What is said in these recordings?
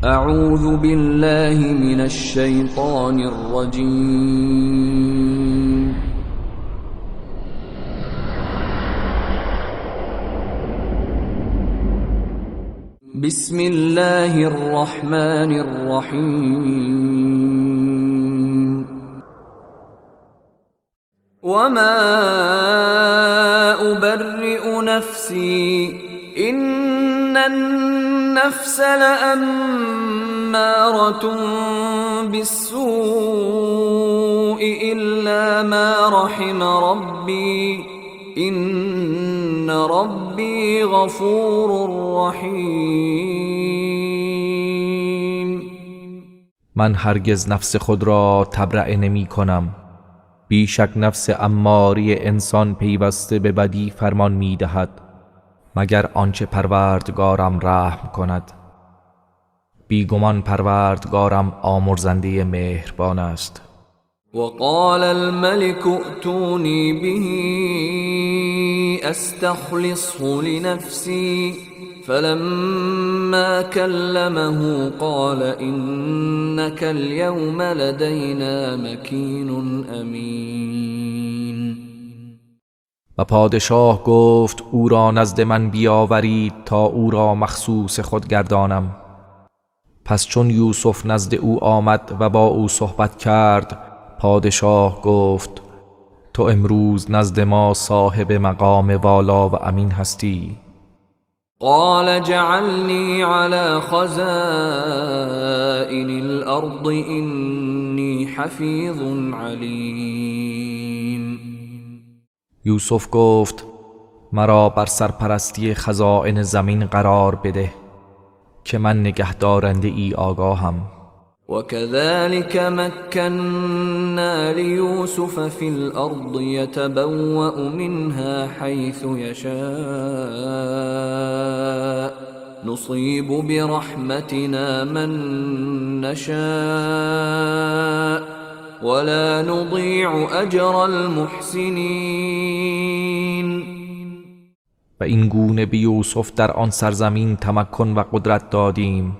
اعوذ بالله من الشیطان الرجیم. بسم الله الرحمن الرحیم. وما أبرئ نفسي إن النفس لأمارة بالسوء إلا ما رحم ربي إن ربي غفور رحیم. من هرگز نفس خود را تبرئه نمی کنم. بیشک نفس اماری انسان پیوسته به بدی فرمان می دهد مگر آنچه پروردگارم رحم کند. بیگمان پروردگارم آمرزنده مهربان است. وقال الملك ائتوني به استخلصه لنفسي فلما كلمه قال إنك اليوم لدينا مكين امین. و پادشاه گفت او را نزد من بیاورید تا او را مخصوص خود گردانم. پس چون یوسف نزد او آمد و با او صحبت کرد، پادشاه گفت تو امروز نزد ما صاحب مقام والا و امین هستی. قال جعلني على خزائن الأرض إني حفيظ عليم. یوسف گفت مرا بر سرپرستی خزائن زمین قرار بده که من نگهدارنده ای آگاهم. وكذلك مكنا ليوسف في الأرض يتبوأ منها حيث يشاء نصيب برحمتنا من نشاء ولا نضيع أجر المحسنين. و این گونه به یوسف در آن سرزمین تمکن و قدرت دادیم.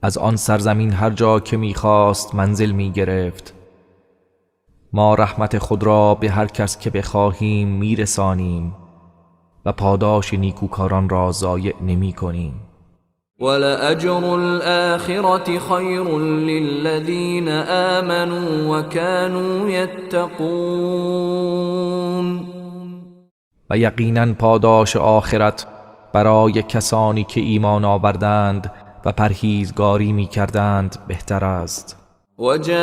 از آن سرزمین هر جا که می‌خواست منزل می‌گرفت. ما رحمت خود را به هر کس که بخواهیم میرسانیم و پاداش نیکوکاران را ضایع نمی‌کنیم. ولأجر الآخرة خير للذين آمنوا وكانوا يتقون. و یقیناً پاداش آخرت برای کسانی که ایمان آوردند و پرهیزگاری می کردند بهتر است. وجاء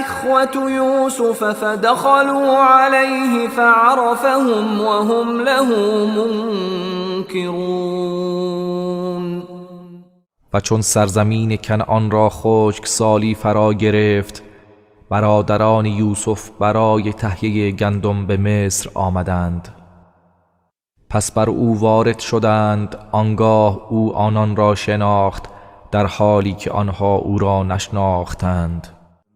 إخوة يوسف فدخلوا عليه فعرفهم وهم له منكرون. و چون سرزمین کنعان را خشکسالی فرا گرفت، برادران یوسف برای تهیه گندم به مصر آمدند. پس بر او وارد شدند، آنگاه او آنان را شناخت در حالی که آنها او را نشناختند.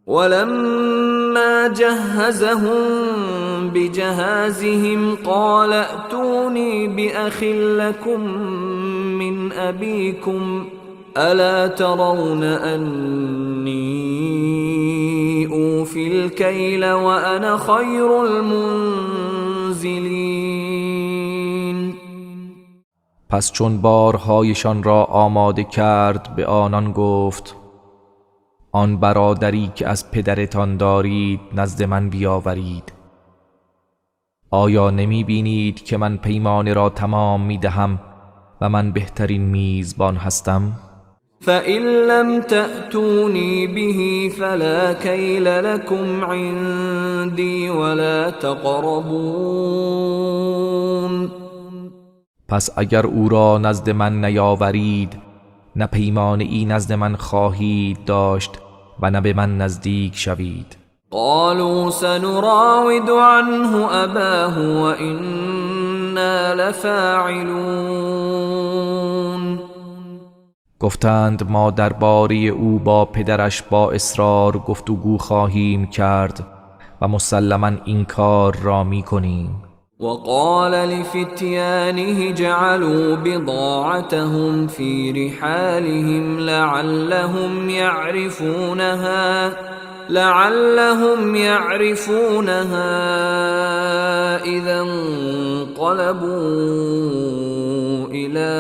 ولما جهزهم بجهازهم قال ائتوني بأخ لكم من أبيكم ألا ترون أني أوفي الكيل وأنا خير المنزلين. پس چون بارهایشان را آماده کرد به آنان گفت آن برادری که از پدرتان دارید نزد من بیاورید. آیا نمی بینید که من پیمانه را تمام می دهم و من بهترین میزبان هستم؟ فإن لم تأتوني به فلا كيل لكم عندي ولا تقربون. پس اگر او را نزد من نیاورید، نه پیمانه ای نزد من خواهید داشت و نه به من نزدیک شوید. قالوا سنراود عنه أباه وإنا لفاعلون. گفتند ما درباره او با پدرش با اصرار گفتگو خواهیم کرد و مسلماً این کار را می کنیم. وقال لفتيانه جعلوا بضاعتهم في رحالهم لعلهم يعرفونها إذا انقلبوا إلى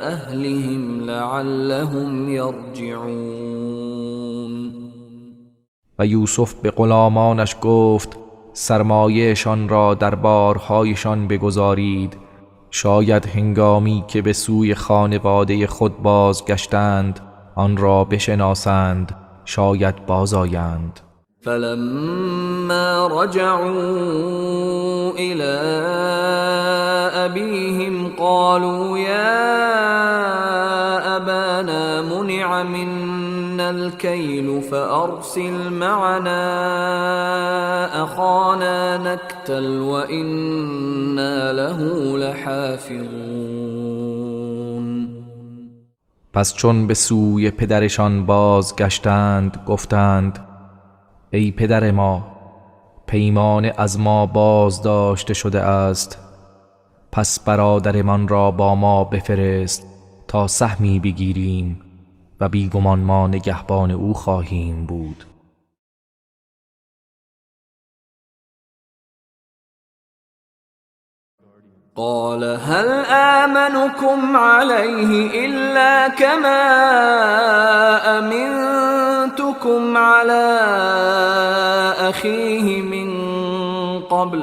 أهلهم لعلهم يرجعون. و یوسف به غلامانش گفت سرمایه‌شان را در بارهایشان بگذارید، شاید هنگامی که به سوی خانواده خود بازگشتند آن را بشناسند، شاید بازآیند. فلما رجعوا إلى أبيهم قالوا يا أبانا منع منا الكيل فأرسل معنا أخانا نكتل وإنا له لحافظون. پس چون به سوی پدرشان بازگشتند گفتند ای پدر ما، پیمان از ما بازداشته شده است، پس برادرمان را با ما بفرست تا سهمی بگیریم و بیگمان ما نگهبان او خواهیم بود. قال هل آمنكم عليه إلا كما أمنتكم على أخيه من قبل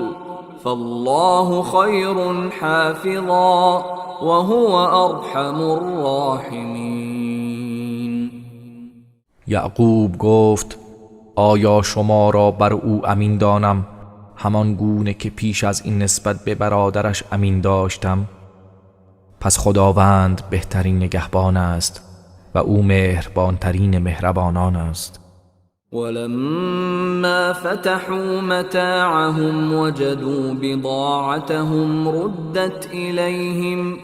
فالله خير حافظا وهو أرحم الراحمين. یعقوب گفت آیا شما را بر او امین دانم همان گونه که پیش از این نسبت به برادرش امین داشتم؟ پس خداوند بهترین نگهبان است و او مهربانترین مهربانان است. ولما فتحوا متاعهم وجدوا بضاعتهم ردت إليهم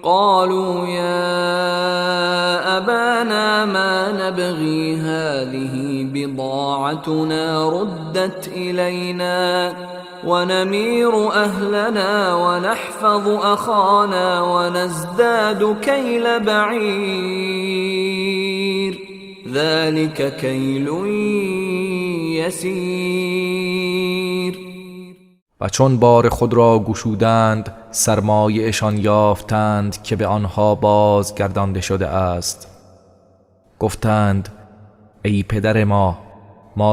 قالوا يا أبانا ما نبغي هذه بضاعتنا ردت إلينا ونمير أهلنا ونحفظ أخانا ونزداد كيل بعير ذلك كيل يسير. و چون بار خود را گشودند سرمایه‌شان یافتند که به آنها بازگردانده شده است. گفتند ای پدر ما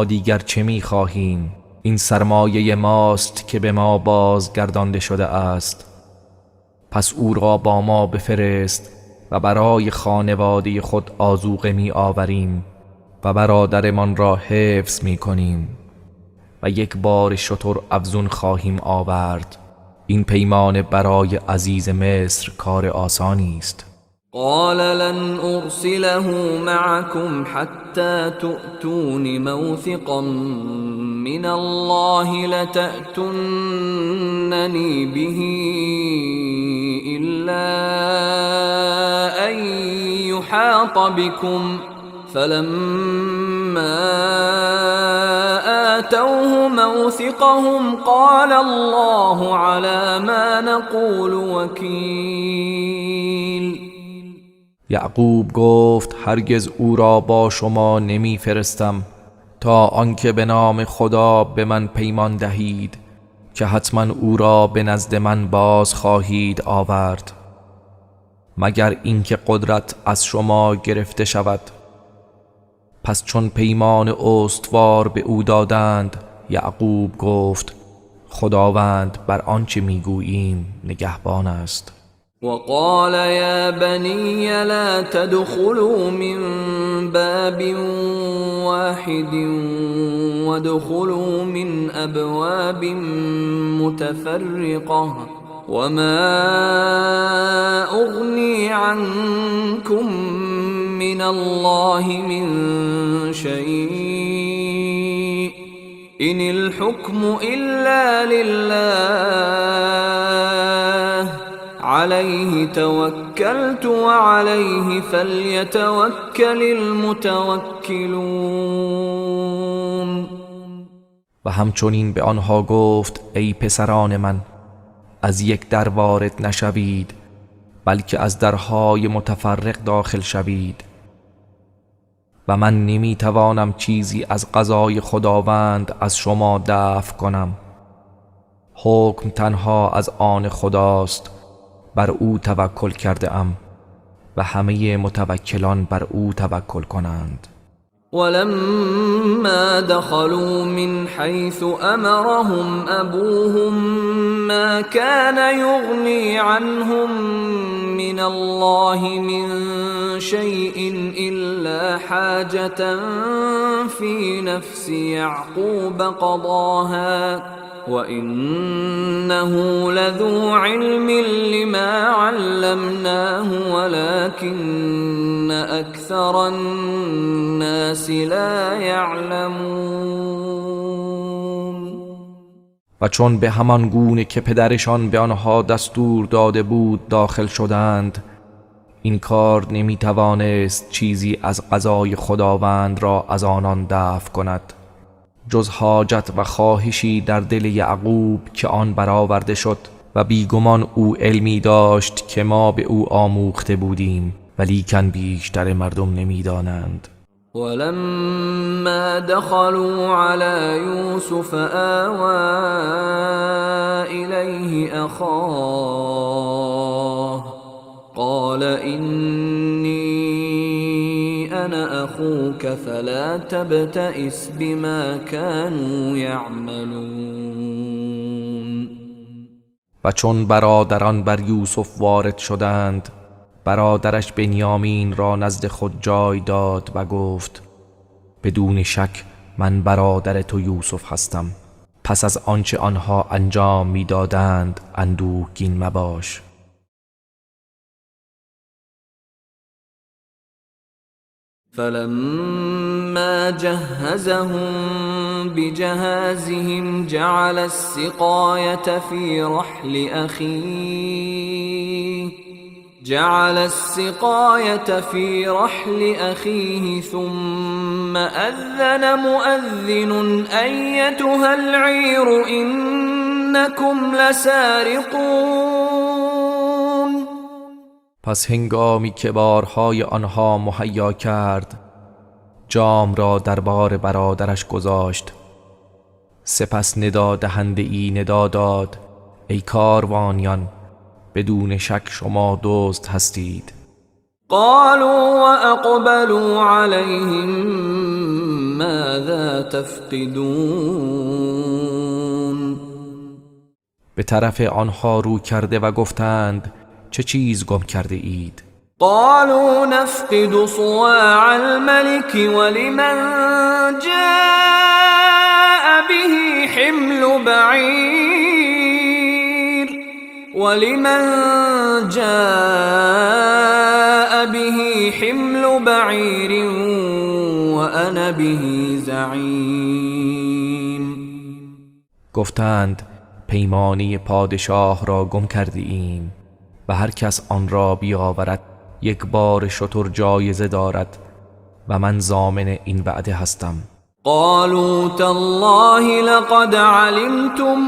دیگر چه می خواهیم؟ این سرمایه ماست که به ما بازگردانده شده است. پس او را با ما بفرست و برای خانواده خود آذوقه می آوریم و برادرمان را حفظ می کنیم و یک بار شتر افزون خواهیم آورد. این پیمان برای عزیز مصر کار آسانی است. قال لن أرسله معكم حتى تؤتون موثقا من الله لتأتونني به إلا أن يحاط بكم فلما آتوه موثقهم قال الله على ما نقول وكيل. یعقوب گفت هرگز او را با شما نمی فرستم تا آنکه به نام خدا به من پیمان دهید که حتما او را به نزد من باز خواهید آورد، مگر اینکه قدرت از شما گرفته شود. پس چون پیمان استوار به او دادند، یعقوب گفت خداوند بر آنچه میگوییم نگهبان است. وقال يا بني لا تدخلوا من باب واحد وادخلوا من أبواب متفرقة وما أغني عنكم من الله من شيء إن الحكم إلا لله عليه توكلت وعليه فليتوكل المتوكلون. و همچنین به آنها گفت ای پسران من، از یک در وارد نشوید بلکه از درهای متفرق داخل شوید و من نمیتوانم چیزی از قضای خداوند از شما دفع کنم. حکم تنها از آن خداست، بر او توکل کرده ام و همه متوکلان بر او توکل کنند. ولما دخلوا من حيث أمرهم أبوهم ما كان يغني عنهم من الله من شيء إلا حاجة في نفس يعقوب قضاها وإنه لذو علم لما علمناه ولكن أكثر الناس لا يعلمون. و چون به همان گونه که پدرشان به آنها دستور داده بود داخل شدند، این کار نمیتوانست چیزی از قضای خداوند را از آنان دفع کند جز حاجت و خواهشی در دل یعقوب که آن برآورده شد و بیگمان او علمی داشت که ما به او آموخته بودیم ولیکن بیشتر مردم نمیدانند. ولما دخلوا على يوسف آوى إليه أخاه قال إني أنا أخوك فلا تبتئس بما كانوا يعملون. و چون برادران بر یوسف وارد شدند، برادرش بنیامین را نزد خود جای داد و گفت بدون شک من برادر تو یوسف هستم، پس از آنچه آنها انجام میدادند اندوهگین مباش. فلما جهزهم بجهازهم جعل السقاية في رحل أخيه ثم أذن مؤذن أيتها العير إنكم لسارقون. پس هنگامی که بارهای آنها مهیا کرد، جام را در بار برادرش گذاشت. سپس ندا دهنده ای ندا داد ای کاروانیان، بدون شک شما دزد هستید. قالوا واقبلوا عليهم ماذا تفقدون. به طرف آنها رو کرده و گفتند چه چیز گم کرده اید؟ قالوا نفقد صواع الملك ولمن جاء به حمل بعير وأنا به زعيم. گفتند پیمانی پادشاه را گم کرده ایم و هر کس آن را بیاورد یک بار شتر جایزه دارد و من ضامن این وعده هستم. قالوا تالله لقد علمتم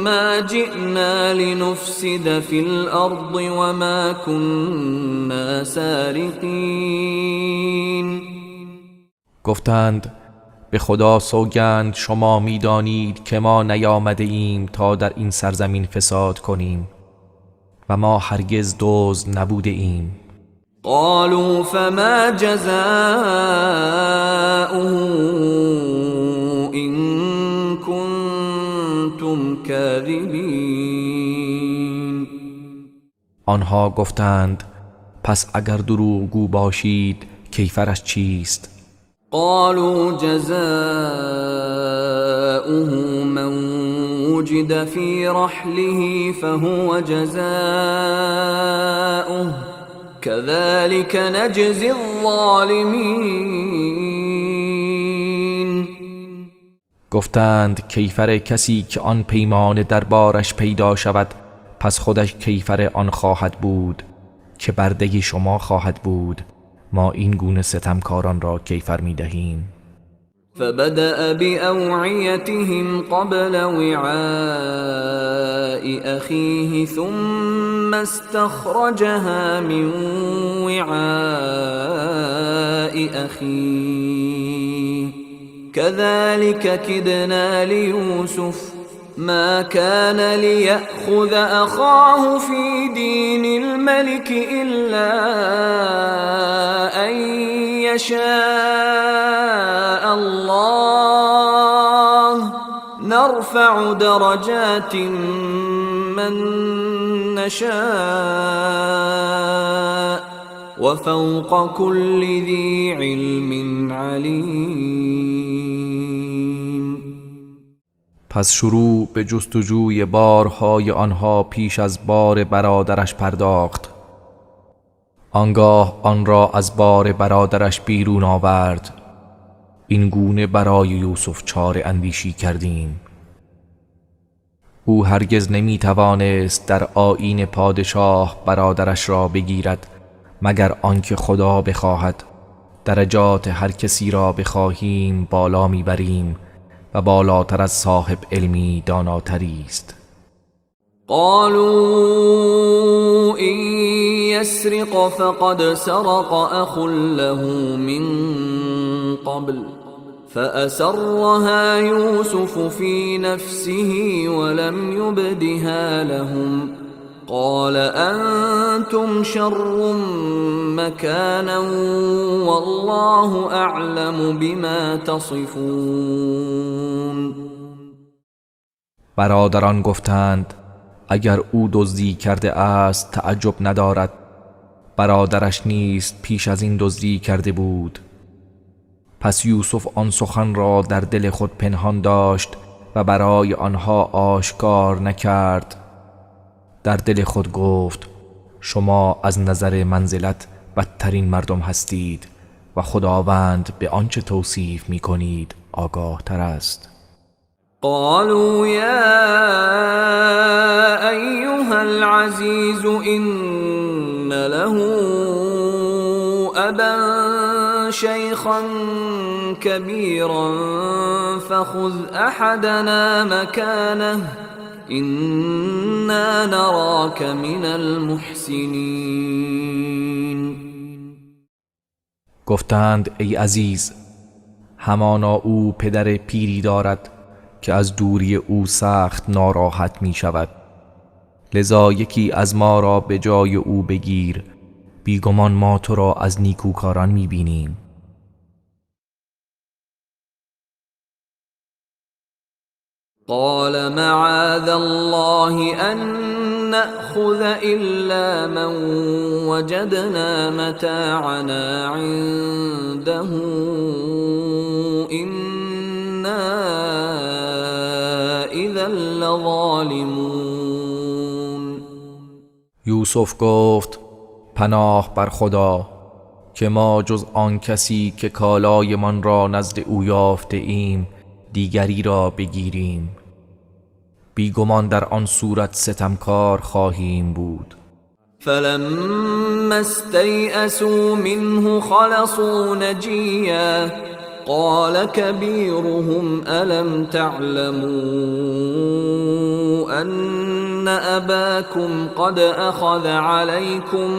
ما جئنا لنفسد في الأرض وما كنا سارقين. گفتند به خدا سوگند شما میدانید که ما نیامده ایم تا در این سرزمین فساد کنیم و ما هرگز دزد نبوده ایم. قالوا فما جزاؤه إن كنتم كاذبين. آنها گفتند پس اگر دروغگو باشید کیفرش چیست؟ قالوا جزاؤه من وجد في رحله فهو جزاؤه كذلك نجزي الظالمين. گفتند کیفر کسی که آن پیمان دربارش پیدا شود پس خودش کیفر آن خواهد بود که برده شما خواهد بود. ما این گونه ستمکاران را کیفر می دهیم. فبدأ بأوعيتهم قبل وعاء أخيه ثم استخرجها من وعاء أخيه كذلك كدنا ليوسف ما كان ليأخذ أخاه في دين الملك إلا أن يشاء الله نرفع درجات من نشاء وفوق كل ذي علم علیم. پس شروع به جستجوی بارهای آنها پیش از بار برادرش پرداخت. آنگاه آن را از بار برادرش بیرون آورد. این گونه برای یوسف چاره اندیشی کردیم. او هرگز نمی توانست در آیین پادشاه برادرش را بگیرد مگر آنکه خدا بخواهد. درجات هر کسی را بخواهیم بالا میبریم و بالاتر از صاحب علمی داناتری است. قالوا إن يسرق فقد سرق أخ له من قبل فأسرها يوسف في نفسه ولم يبدها لهم قال أنتم شر مكانا والله أعلم بما تصفون. برادران گفتند اگر او دزدی کرده است تعجب ندارد، برادرش نیست پیش از این دزدی کرده بود. پس یوسف آن سخن را در دل خود پنهان داشت و برای آنها آشکار نکرد. در دل خود گفت شما از نظر منزلت بدترین مردم هستید و خداوند به آنچه توصیف می کنید آگاه تر است. قالوا يا أيها العزيز إن له أبا شيخا كبيرا فخذ أحدنا مكانه إنا نراك من المحسنين. گفتند ای عزیز، همانا او پدر پیری دارد که از دوری او سخت ناراحت می شود، لذا یکی از ما را به جای او بگیر، بیگمان ما تو را از نیکوکاران می بینیم. قال معاذ الله أن نأخذ إلا من وجدنا متاعنا عنده إنا إذا لظالمون. یوسف گفت پناه بر خدا که ما جز آن کسی که کالای من را نزد او یافته ایم دیگری را بگیریم، بیگمان در آن صورت ستمکار خواهیم بود. فلما استيئسوا منه خلصوا نجيا قال كبيرهم ألم تعلموا أن أباكم قد أخذ عليكم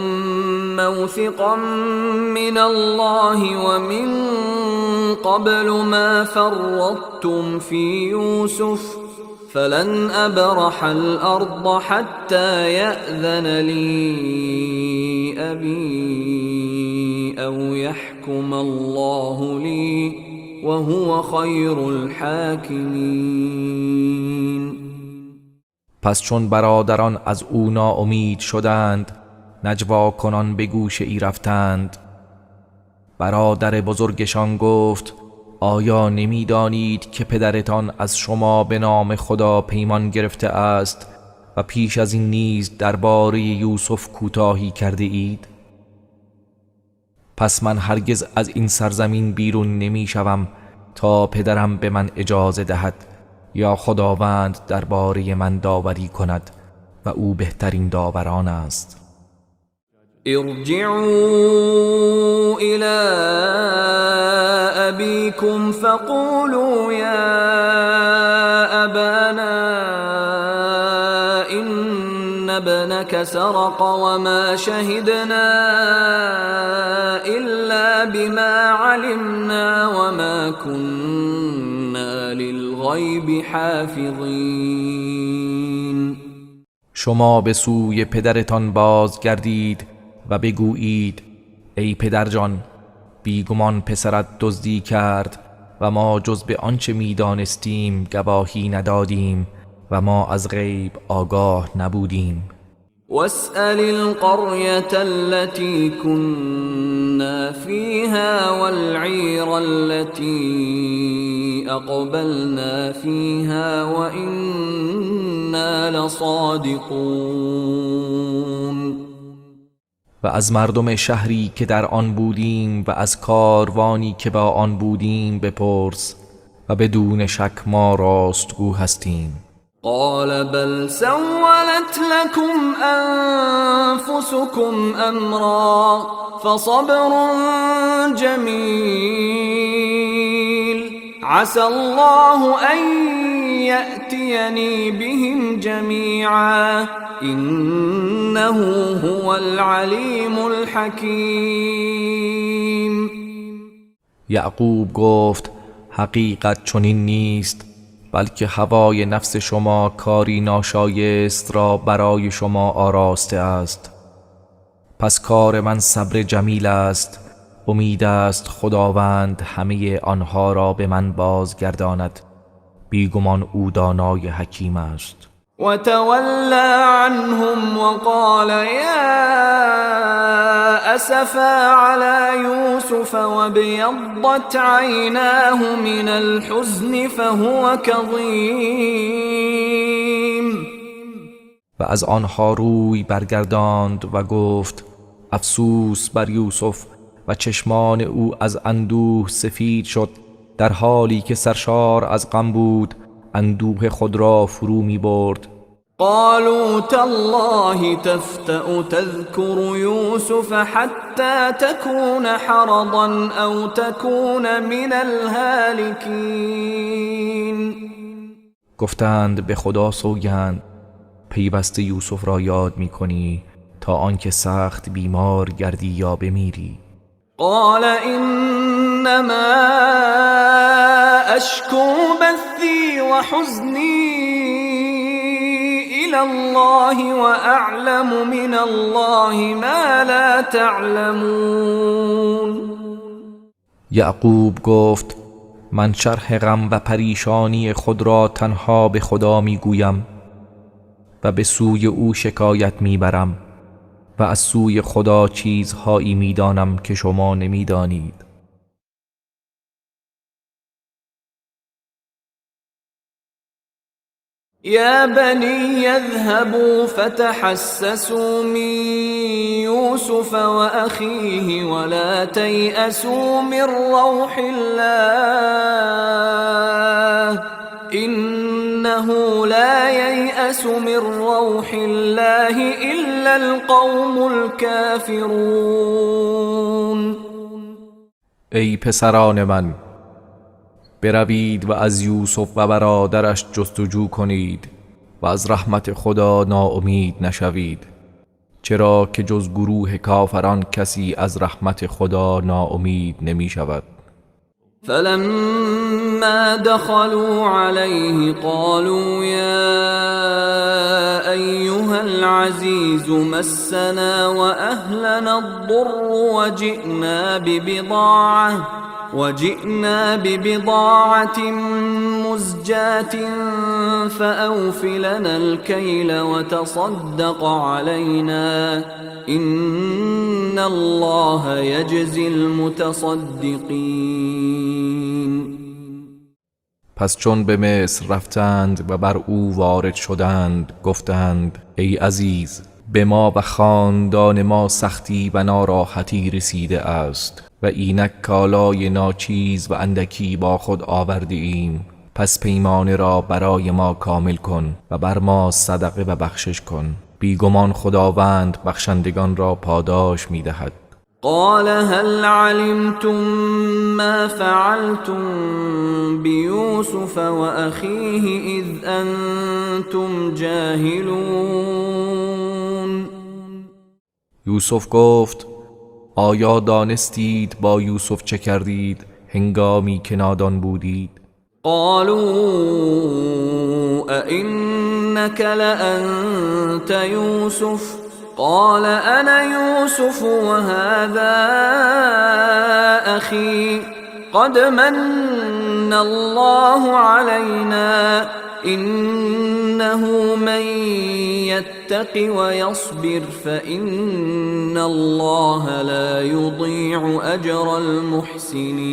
موثقا من الله ومن قبل ما فرطتم في يوسف فلن أبرح الأرض حتى يأذن لي أبي أو يحكم الله لي وهو خير الحاكمين. پس چون برادران از او ناامید شدند نجوا کنان به گوشه ای رفتند. برادر بزرگشان گفت آیا نمیدانید که پدرتان از شما به نام خدا پیمان گرفته است و پیش از این نیز درباره یوسف کوتاهی کرده اید؟ پس من هرگز از این سرزمین بیرون نمی شوم تا پدرم به من اجازه دهد یا خداوند درباره من داوری کند و او بهترین داوران است. ارجعوا إلى أبيكم أبيكم فقولوا يا أبانا إن ابنك سرق وما شهدنا إلا بما علمنا وما كنا للغیب حافظین. شما به سوی پدرتان بازگردید و بگویید ای پدرجان، بیگمان پسرت دزدی کرد و ما جز به آنچه میدانستیم گواهی ندادیم و ما از غیب آگاه نبودیم. واسأل القرية التي كنا فيها والعير التي أقبلنا فيها وإنا لصادقون. و از مردم شهری که در آن بودیم و از کاروانی که با آن بودیم بپرس و بدون شک ما راستگو هستیم. قال بل سولت لكم أنفسكم أمرا فصبر جميل عسى الله أن يأتيني بهم جميعا إنه هو العليم الحكيم. یعقوب گفت حقیقت چنین نیست، بلکه هوای نفس شما کاری ناشایست را برای شما آراسته است. پس کار من صبر جمیل است، امید است خداوند همه آنها را به من بازگرداند، بیگمان او دانای حکیم است. وتولى عنهم وقال يا أسفا على يوسف وابيضت عيناه من الحزن فهو كظيم. و از آنها روی برگرداند و گفت افسوس بر یوسف و چشمان او از اندوه سفید شد، در حالی که سرشار از غم بود اندوه خود را فرو می برد. قالوا تالله تفتأ تذكر يوسف حتى تكون حرضا أو تكون من الهالكين. گفتند به خدا سوگند پیوسته یوسف را یاد می کنی تا آنکه سخت بیمار گردی یا بمیری. قال انما اشكو بثي وحزني الى الله واعلم من الله ما لا تعلمون. یعقوب گفت من شرح غم و پریشانی خود را تنها به خدا می گویم و به سوی او شکایت می برم و از سوی خدا چیزهایی می دانم که شما نمی دانید. يا بني يذهبوا فتحسسوا من يوسف وأخيه ولا تيأسوا من روح الله إنه لا ييأس من روح الله إلا القوم الكافرون. ای پسران من، بروید و از یوسف و برادرش جستجو کنید و از رحمت خدا ناامید نشوید، چرا که جز گروه کافران کسی از رحمت خدا ناامید نمی شود. فلما دخلوا عليه قالوا يا أيها العزيز مسنا وأهلنا الضر وجئنا ببضاعة مزجاة فأوف لنا الكيل وتصدق علينا إن الله يجزي المتصدقين. پس چون به مصر رفتند و بر او وارد شدند گفتند ای عزیز، به ما و خاندان ما سختی و ناراحتی رسیده است و اینک کالای ناچیز و اندکی با خود آورده ایم، پس پیمانه را برای ما کامل کن و بر ما صدقه و بخشش کن، بیگمان خداوند بخشندگان را پاداش می دهد. قال هل علمتم ما فعلتم بيوسف وأخيه إذ أنتم جاهلون؟ یوسف گفت آیا دانستید با یوسف چه کردید هنگامی که نادان بودید؟ قالوا أئنك لأنت يوسف قال أنا يوسف وهذا أخي قد من الله علينا إنه من يتق ويصبر فإن الله لا يضيع أجر المحسنين.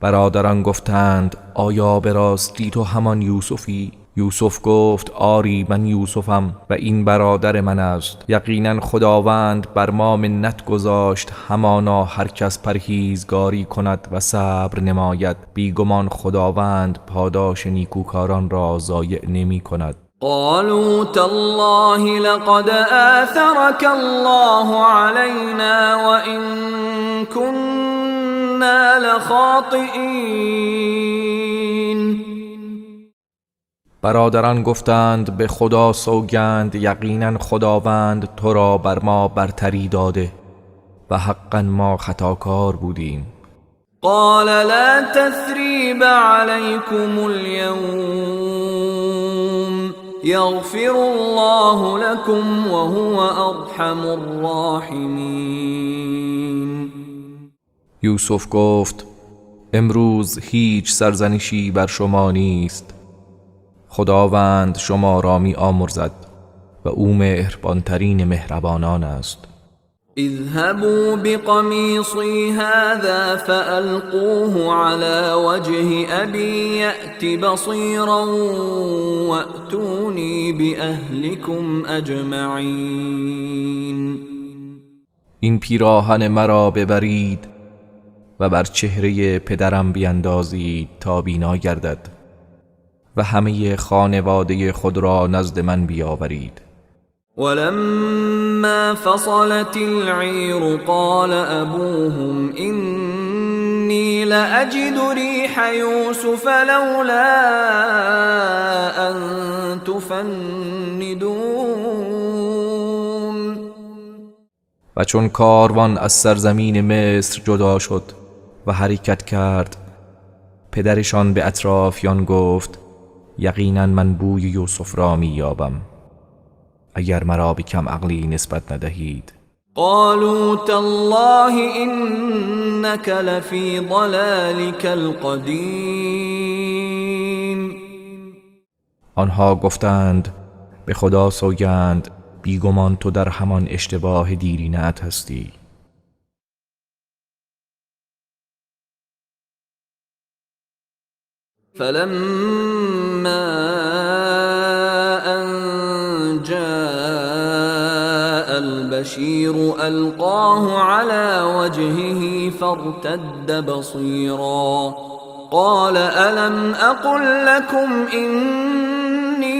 برادران گفتند آیا به راستی تو همان یوسفی؟ یوسف گفت آری من یوسفم و این برادر من است. یقینا خداوند بر ما منت گذاشت، همانا هر کس پرهیزگاری کند و صبر نماید، بیگمان خداوند پاداش نیکوکاران را ضایع نمی کند. قالوا تالله لقد آثرك الله علينا وإن كنا لخاطئين. برادران گفتند به خدا سوگند یقینا خداوند تو را بر ما برتری داده و حقا ما خطاکار بودیم. قال لا تثریب علیکم اليوم یغفر الله لكم وهو ارحم الراحمین. یوسف گفت امروز هیچ سرزنشی بر شما نیست، خداوند شما را می آمرزد و او مهربانترین مهربانان است. اذهبوا بقمیصی هذا فألقوه على وجه ابی یأت بصیرا وأتونی بأهلکم اجمعین. این پیراهن مرا ببرید و بر چهره پدرم بیندازید تا بینا گردد و همه خانواده خود را نزد من بیاورید. ولما فصلت العیر قال ابوهم إني لأجد ريح يوسف لولا أن تفندون. و چون کاروان از سرزمین مصر جدا شد و حرکت کرد، پدرشان به اطرافیان گفت یقینا من بوی یوسف را می یابم، اگر مرا به کم عقلی نسبت ندهید. قالوا تالله إنك لفی ضلالك القدیم. آنها گفتند به خدا سوگند بیگمان تو در همان اشتباه دیرینه‌ات هستی. فلما أن جاء البشير ألقاه على وجهه فارتد بصيرا قال ألم أقل لكم إني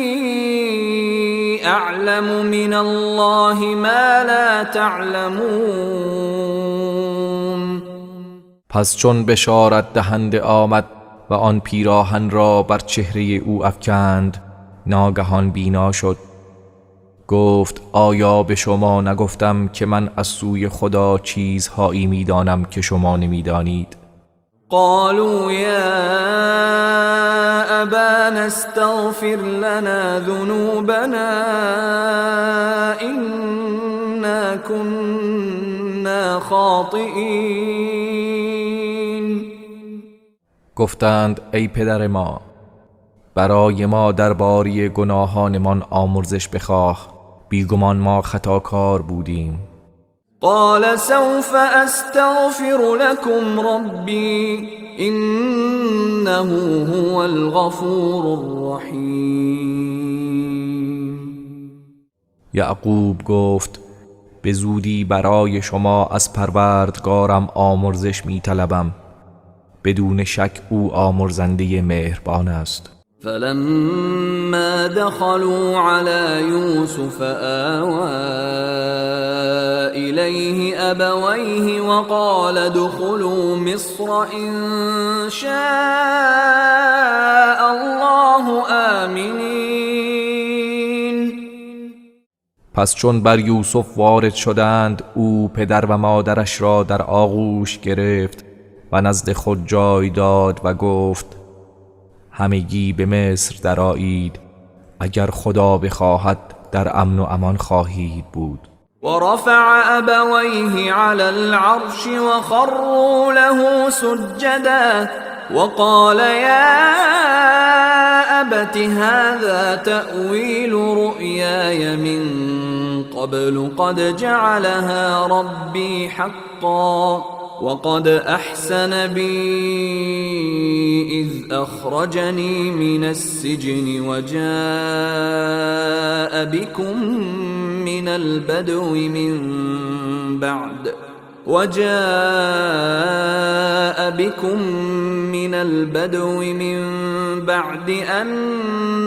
أعلم من الله ما لا تعلمون. پس چون بشارت دهنده آمد و آن پیراهن را بر چهره او افکند، ناگهان بینا شد. گفت آیا به شما نگفتم که من از سوی خدا چیزهایی میدانم که شما نمیدانید؟ قالوا يا أبانا استغفر لنا ذنوبنا إنا كنا خاطئين. گفتند ای پدر ما، برای ما درباره گناهانمان آمرزش بخواه، بیگمان ما خطاکار بودیم. قال سوف استغفر لكم ربي إنه هو الغفور الرحیم. یعقوب گفت به زودی برای شما از پروردگارم آمرزش می طلبم، بدون شک او آمرزنده مهربان است. فلما دخلوا على يوسف آوى أبويه وقال ادخلوا مصر إن شاء الله آمنين. پس چون بر یوسف وارد شدند او پدر و مادرش را در آغوش گرفت و نزد خود جای داد و گفت همگی به مصر درآیید، اگر خدا بخواهد در امن و امان خواهید بود. ورفع أبويه على العرش وخروا له سجدا وقال يا أبت هذا تأويل رؤياي من قبل قد جعلها ربي حقا وقد أحسن بي إذ أخرجني من السجن وجاء بكم من البدو من بعد أن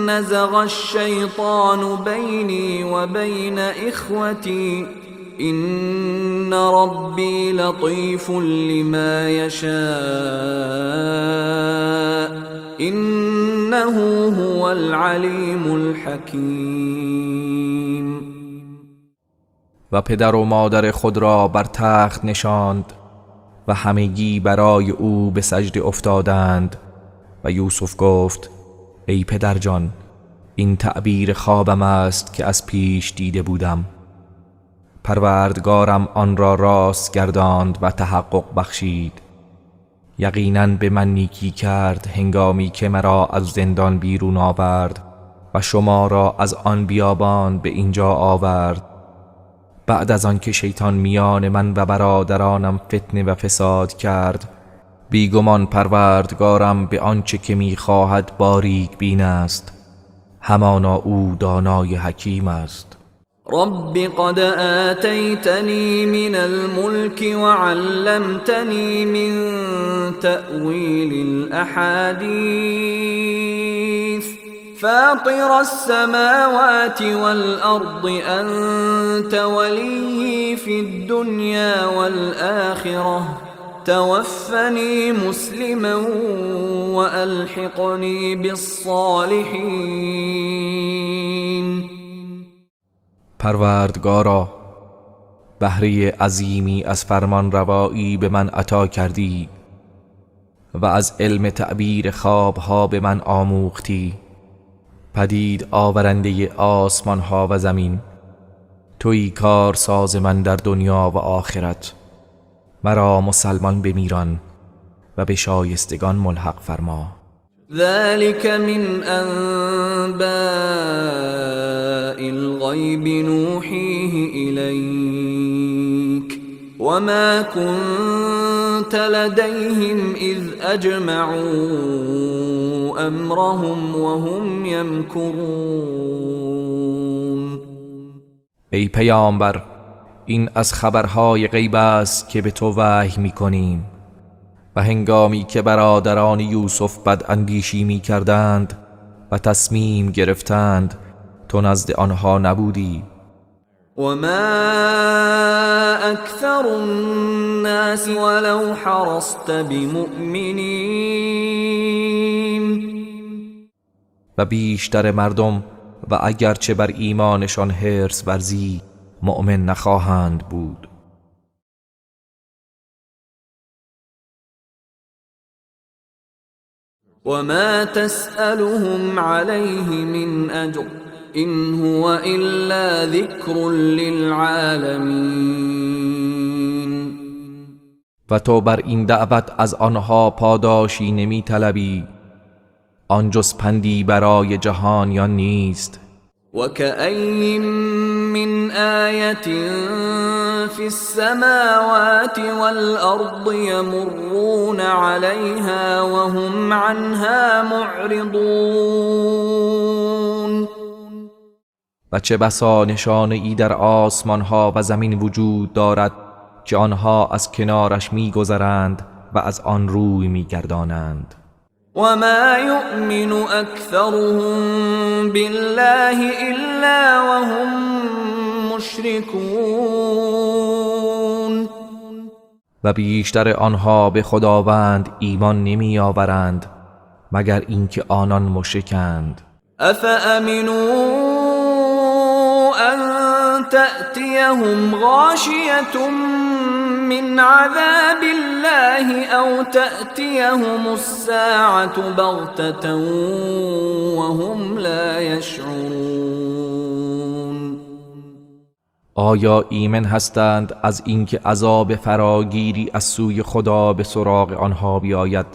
نزغ الشيطان بيني وبين إخوتي إن ربي لطيف لما يشاء إنه هو العليم الحكيم. و پدر و مادر خود را بر تخت نشاند و همگی برای او به سجده افتادند و یوسف گفت ای پدر جان، این تعبیر خوابم است که از پیش دیده بودم. پروردگارم آن را راست گرداند و تحقق بخشید. یقیناً به من نیکی کرد هنگامی که مرا از زندان بیرون آورد و شما را از آن بیابان به اینجا آورد، بعد از آن که شیطان میان من و برادرانم فتنه و فساد کرد. بیگمان پروردگارم به آنچه که میخواهد باریک بین است، همانا او دانای حکیم است. رب قد آتيتني من الملك وعلمتني من تأويل الأحاديث فاطر السماوات والأرض أنت ولي في الدنيا والآخرة توفني مسلما وألحقني بالصالحين. پروردگارا، بهره عظیمی از فرمان روایی به من عطا کردی و از علم تعبیر خوابها به من آموختی. پدید آورنده آسمان ها و زمین، تویی کار ساز من در دنیا و آخرت. مرا مسلمان بمیران و به شایستگان ملحق فرما. ذلك من أنباء الغيب نوحيه إليك وما كنت لديهم إذ أجمعوا أمرهم وهم يمكرون. ای پیامبر، این از خبرهای غیب است که به تو وحی می‌کنیم و هنگامی که برادران یوسف بد اندیشی می کردند و تصمیم گرفتند تو نزد آنها نبودی. وما أكثر الناس ولو حرصت بمؤمنين. و بیشتر مردم و اگرچه بر ایمانشان حرص ورزی مؤمن نخواهند بود. وما تسألهم عليه من أجر إن هو إلا ذكر للعالمين. و تو بر این دعوت از آنها پاداشی نمی طلبی، آن جز پندی برای جهانیان نیست. وكأي من آية في السماوات والأرض يمرون عليها وهم عنها معرضون. و چه بسا نشانه ای در آسمان ها و زمین وجود دارد که آنها از کنارش می‌گذرند و از آن روی می‌گردانند. وما يؤمن أكثرهم بالله إلا وهم مشركون. و بیشتر آنها به خداوند ایمان نمی آورند مگر اینکه آنان مشرکند. افامنوا ان تأتیهم غاشیة من عذاب الله او تأتیهم الساعة بغتة وهم لا يشعرون. آیا ایمن هستند از اینکه عذاب فراگیری از سوی خدا به سراغ آنها بیاید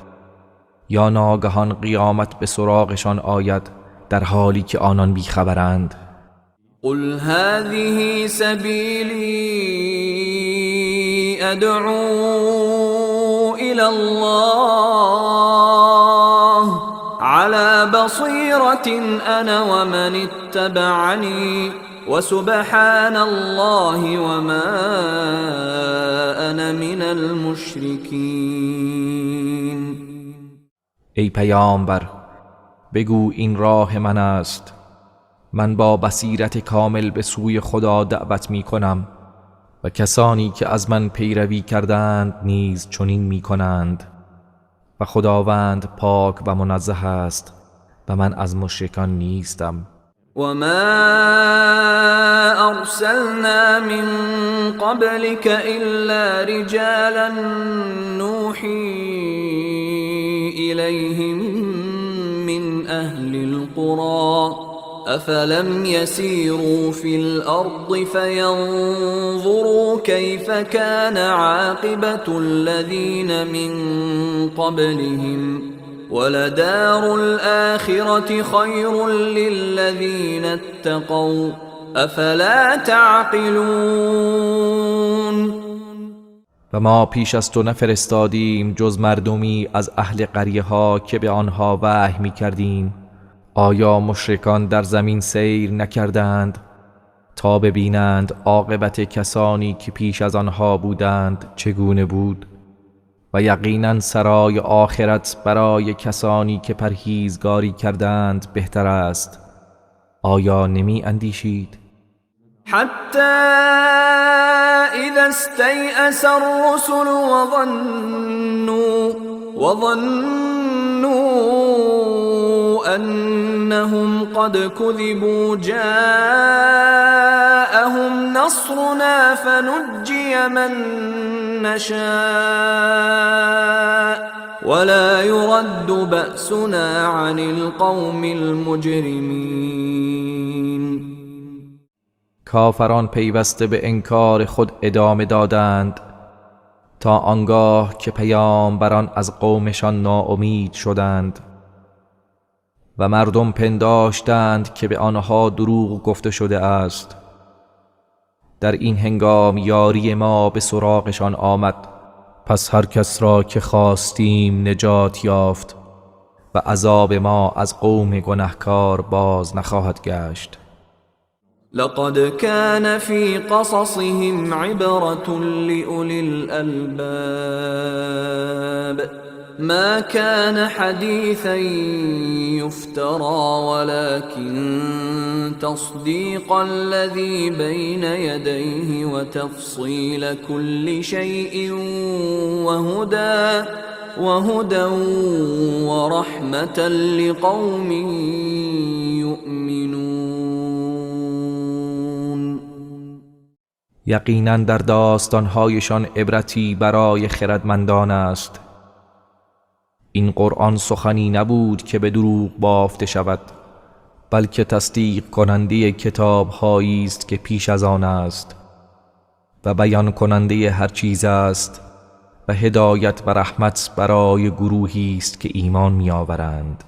یا ناگهان قیامت به سراغشان آید در حالی که آنان بیخبرند؟ قل هذه سبیلی ادعو الى الله على بصیرة انا ومن اتبعنی وسبحان الله وما انا من المشرکین. ای پیامبر، بگو این راه من است، من با بصیرت کامل به سوی خدا دعوت می کنم و کسانی که از من پیروی کردند نیز چنین می کنند و خداوند پاک و منزه است و من از مشرکان نیستم. وما ارسلنا من قبلك الا رجالا نوحي اليهم من اهل القرى افلم يسيروا في الارض فينظروا كيف كان عاقبة الذين من قبلهم ولدار الآخرة خير للذين اتقوا افلا تعقلون. و ما پیش از تو نفرستادیم جز مردمی از اهل قریه ها که به آنها وحی می کردیم. آیا مشرکان در زمین سیر نکردند تا ببینند عاقبت کسانی که پیش از آنها بودند چگونه بود؟ و یقینا سرای آخرت برای کسانی که پرهیزگاری کردند بهتر است. آیا نمی اندیشید؟ حتى اذا استيأس الرسل وظنوا انهم قد كذبوا جاءهم نصرنا فنجي من نشاء ولا يرد بأسنا عن القوم المجرمين. کافران پیوسته به انکار خود ادامه دادند تا آنگاه که پیامبران از قومشان ناامید شدند و مردم پنداشتند که به آنها دروغ گفته شده است. در این هنگام یاری ما به سراغشان آمد، پس هر کس را که خواستیم نجات یافت و عذاب ما از قوم گنهکار باز نخواهد گشت. لقد كان في قصصهم عبرة لأولي الألباب ما كان حديثا يفترى ولكن تصديق الذي بين يديه وتفصيل كل شيء وهدى ورحمة لقوم يؤمنون. یقینا در داستانهایشان عبرتی برای خردمندان است. این قرآن سخنی نبود که به دروغ بافته شود، بلکه تصدیق کننده کتاب هایی است که پیش از آن است و بیان کننده هر چیز است و هدایت و رحمت برای گروهی است که ایمان می آورند.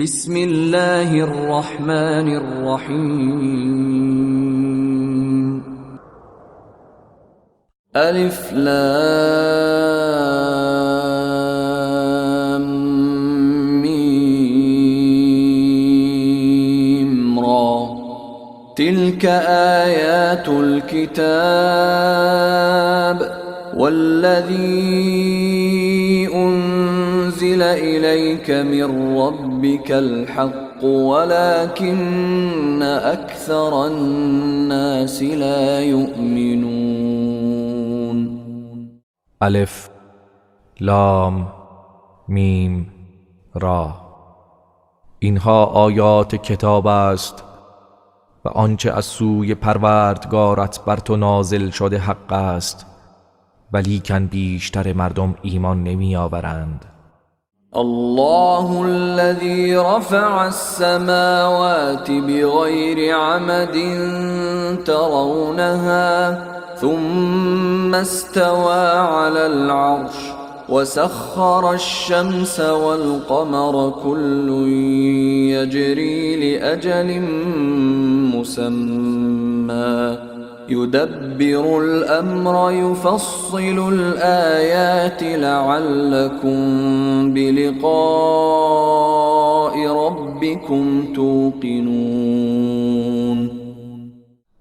بسم الله الرحمن الرحیم. الف لام میم را تلك آیات الكتاب والذی انزل إليك من ربك الحق ولكن أكثر الناس لا يؤمنون. الف لام میم را. اینها آیات کتاب است و آنچه از سوی پروردگارت بر تو نازل شده حق است، ولیکن بیشتر مردم ایمان نمی آورند. الله الذي رفع السماوات بغير عمد ترونها ثم استوى على العرش وسخر الشمس والقمر كل يجري لأجل مسمى يدبر الأمر يفصل الآيات لعلكم بلقاء ربكم توقنون.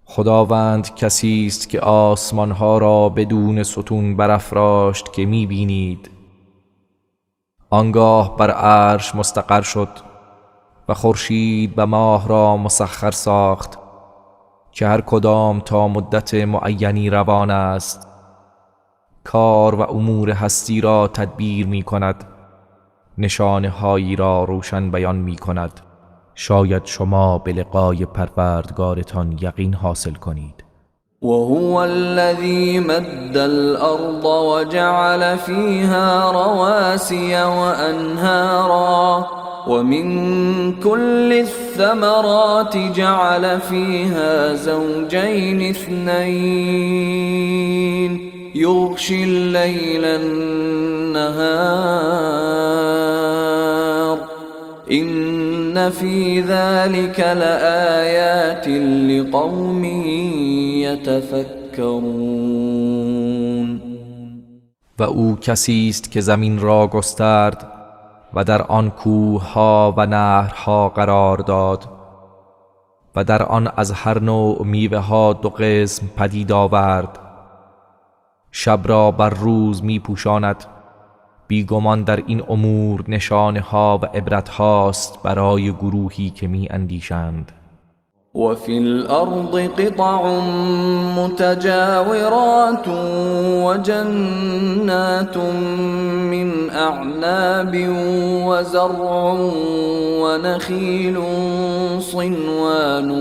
خداوند کسی است که آسمانها را بدون ستون برافراشت که می‌بینید. آنگاه بر عرش مستقر شد و خورشید و ماه را مسخر ساخت که هر کدام تا مدت معینی روان است. کار و امور هستی را تدبیر می کند، نشانه هایی را روشن بیان می کند. شاید شما به لقای پروردگارتان یقین حاصل کنید. وهو الذي مد الأرض وجعل فيها رواسي وأنهارا ومن كل الثمرات جعل فيها زوجين اثنين يغشي الليل النهار إن في ذلك لآيات لقوم يتفكرون. و او کسی است که زمین را گسترد و در آن کوه‌ها و نهرها قرار داد و در آن از هر نوع میوه‌ها دو قسم پدید آورد. شب را بر روز می پوشاند. بیگمان در این امور نشانه ها و عبرت هاست برای گروهی که می اندیشند. وفي الأرض قطع متجاورات وجنات من أعناب وزرع ونخيل صنوان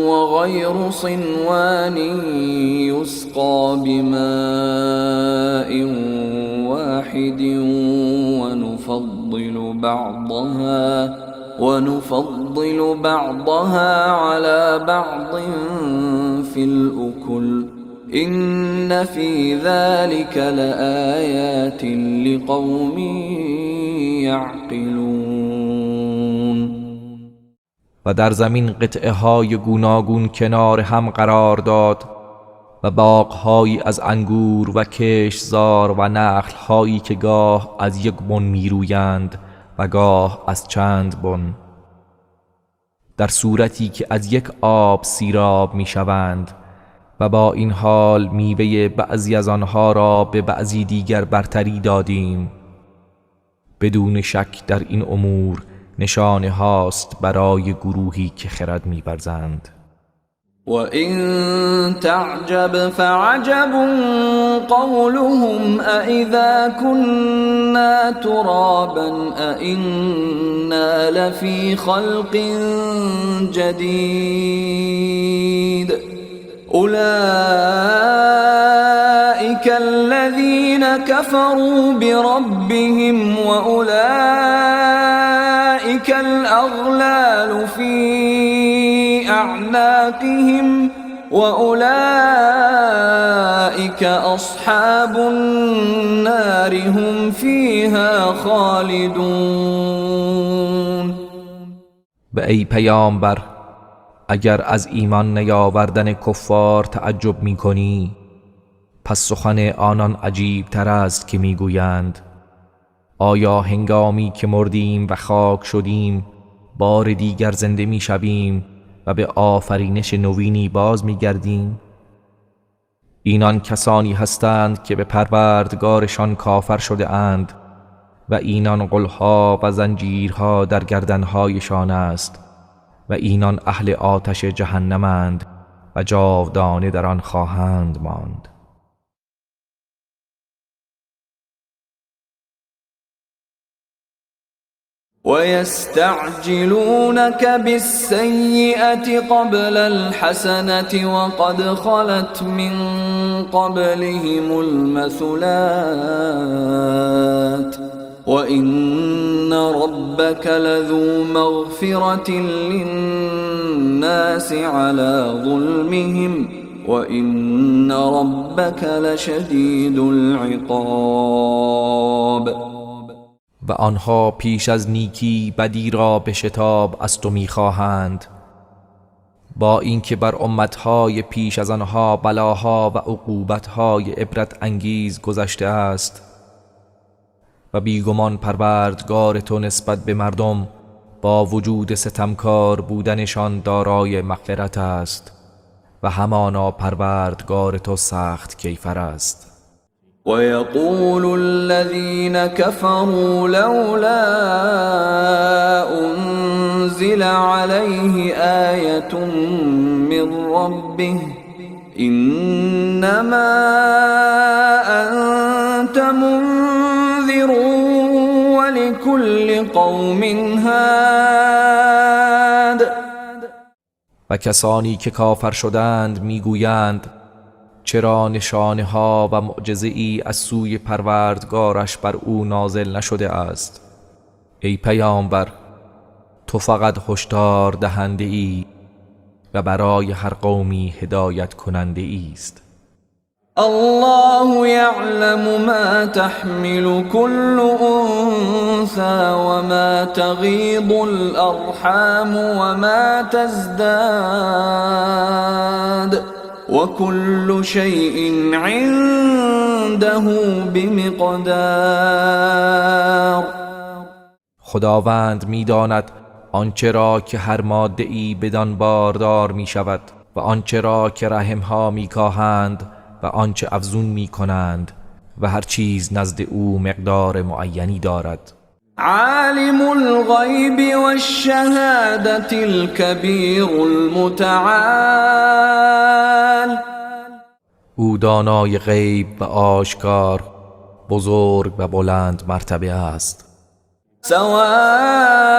وغير صنوان يسقى بماء واحد ونفضل بعضها على بعض في الأكل إن في ذلك لآيات لقوم يعقلون. و در زمین قطعه های گوناگون کنار هم قرار داد و باغ‌هایی از انگور و کشتزار و نخل‌هایی که گاه از یک بن میرویند و گاه از چند بن، در صورتی که از یک آب سیراب میشوند، و با این حال میوه بعضی از آنها را به بعضی دیگر برتری دادیم. بدون شک در این امور نشانه هاست برای گروهی که خرد می‌ورزند. وَإِن تَعْجَبْ فَعَجَبٌ قَوْلُهُمْ أَإِذَا كُنَّا تُرَابًا أَإِنَّا لَفِي خَلْقٍ جَدِيدٍ أُولَئِكَ الَّذِينَ كَفَرُوا بِرَبِّهِمْ وَأُولَئِكَ الْأَغْلَالُ فِي أعناقهم وأولئك أصحاب النار هم فيها خالدون. و ای پیامبر، اگر از ایمان نیاوردن کفار تعجب می کنی، پس سخن آنان عجیب تر است که می گویند آیا هنگامی که مردیم و خاک شدیم بار دیگر زنده می شویم و به آفرینش نوینی باز می گردیم؟ اینان کسانی هستند که به پروردگارشان کافر شده اند و اینان غلها و زنجیرها در گردنهایشان است و اینان اهل آتش جهنمند و جاودانه در آن خواهند ماند. وَيَسْتَعْجِلُونَكَ بِالسَّيِّئَةِ قَبْلَ الْحَسَنَةِ وَقَدْ خَلَتْ مِنْ قَبْلِهِمُ الْمَثُلَاتُ وَإِنَّ رَبَّكَ لَذُو مَغْفِرَةٍ لِلنَّاسِ عَلَى ظُلْمِهِمْ وَإِنَّ رَبَّكَ لَشَدِيدُ الْعِقَابِ. و آنها پیش از نیکی بدی را به شتاب از تو می‌خواهند، با اینکه بر امتهای پیش از آنها بلاها و عقوبتهای عبرت انگیز گذشته است و بیگمان پروردگار تو نسبت به مردم با وجود ستمکار بودنشان دارای مغفرت است و همانا پروردگار تو سخت کیفر است. وَيَقُولُ الَّذِينَ كَفَرُوا لَوْلَا أُنزِلَ عَلَيْهِ آيَةٌ مِّن رَّبِّهِ إِنَّمَا أَنتَ مُنذِرٌ وَلِكُلِّ قَوْمٍ هَادٍ. و کسانی که کافر شدند میگویند چرا نشانه ها و معجزه ای از سوی پروردگارش بر او نازل نشده است؟ ای پیامبر، تو فقط هشدار دهنده ای و برای هر قومی هدایت کننده است. الله يعلم ما تحمل كل أنثى وما تغيض الأرحام وما تزداد وكل شيء عنده بمقدار. خداوند می‌داند آنچه را که هر ماده ای بدان باردار می شود و آنچه را که رحمها می کاهند و آنچه افزون می کنند و هر چیز نزد او مقدار معینی دارد. عالم الغیب والشهادة الكبیر المتعال. او دانای غیب و آشکار، بزرگ و بلند مرتبه است. سواء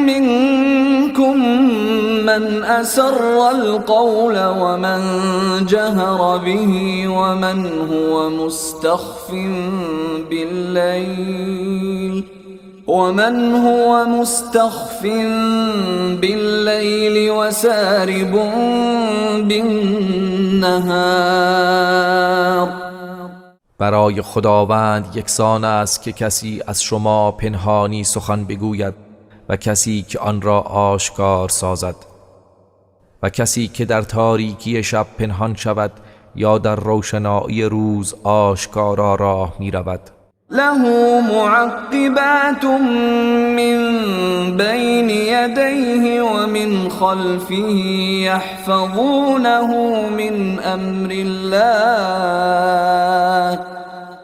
منكم من أسر القول ومن جهر به ومن هو مستخف بالليل وسارب بالنهار. برای خداوند یکسان است که کسی از شما پنهانی سخن بگوید و کسی که آن را آشکار سازد و کسی که در تاریکی شب پنهان شود یا در روشنایی روز آشکارا راه می رود. له معقبات من بين يديه ومن خلفه يحفظونه من أمر الله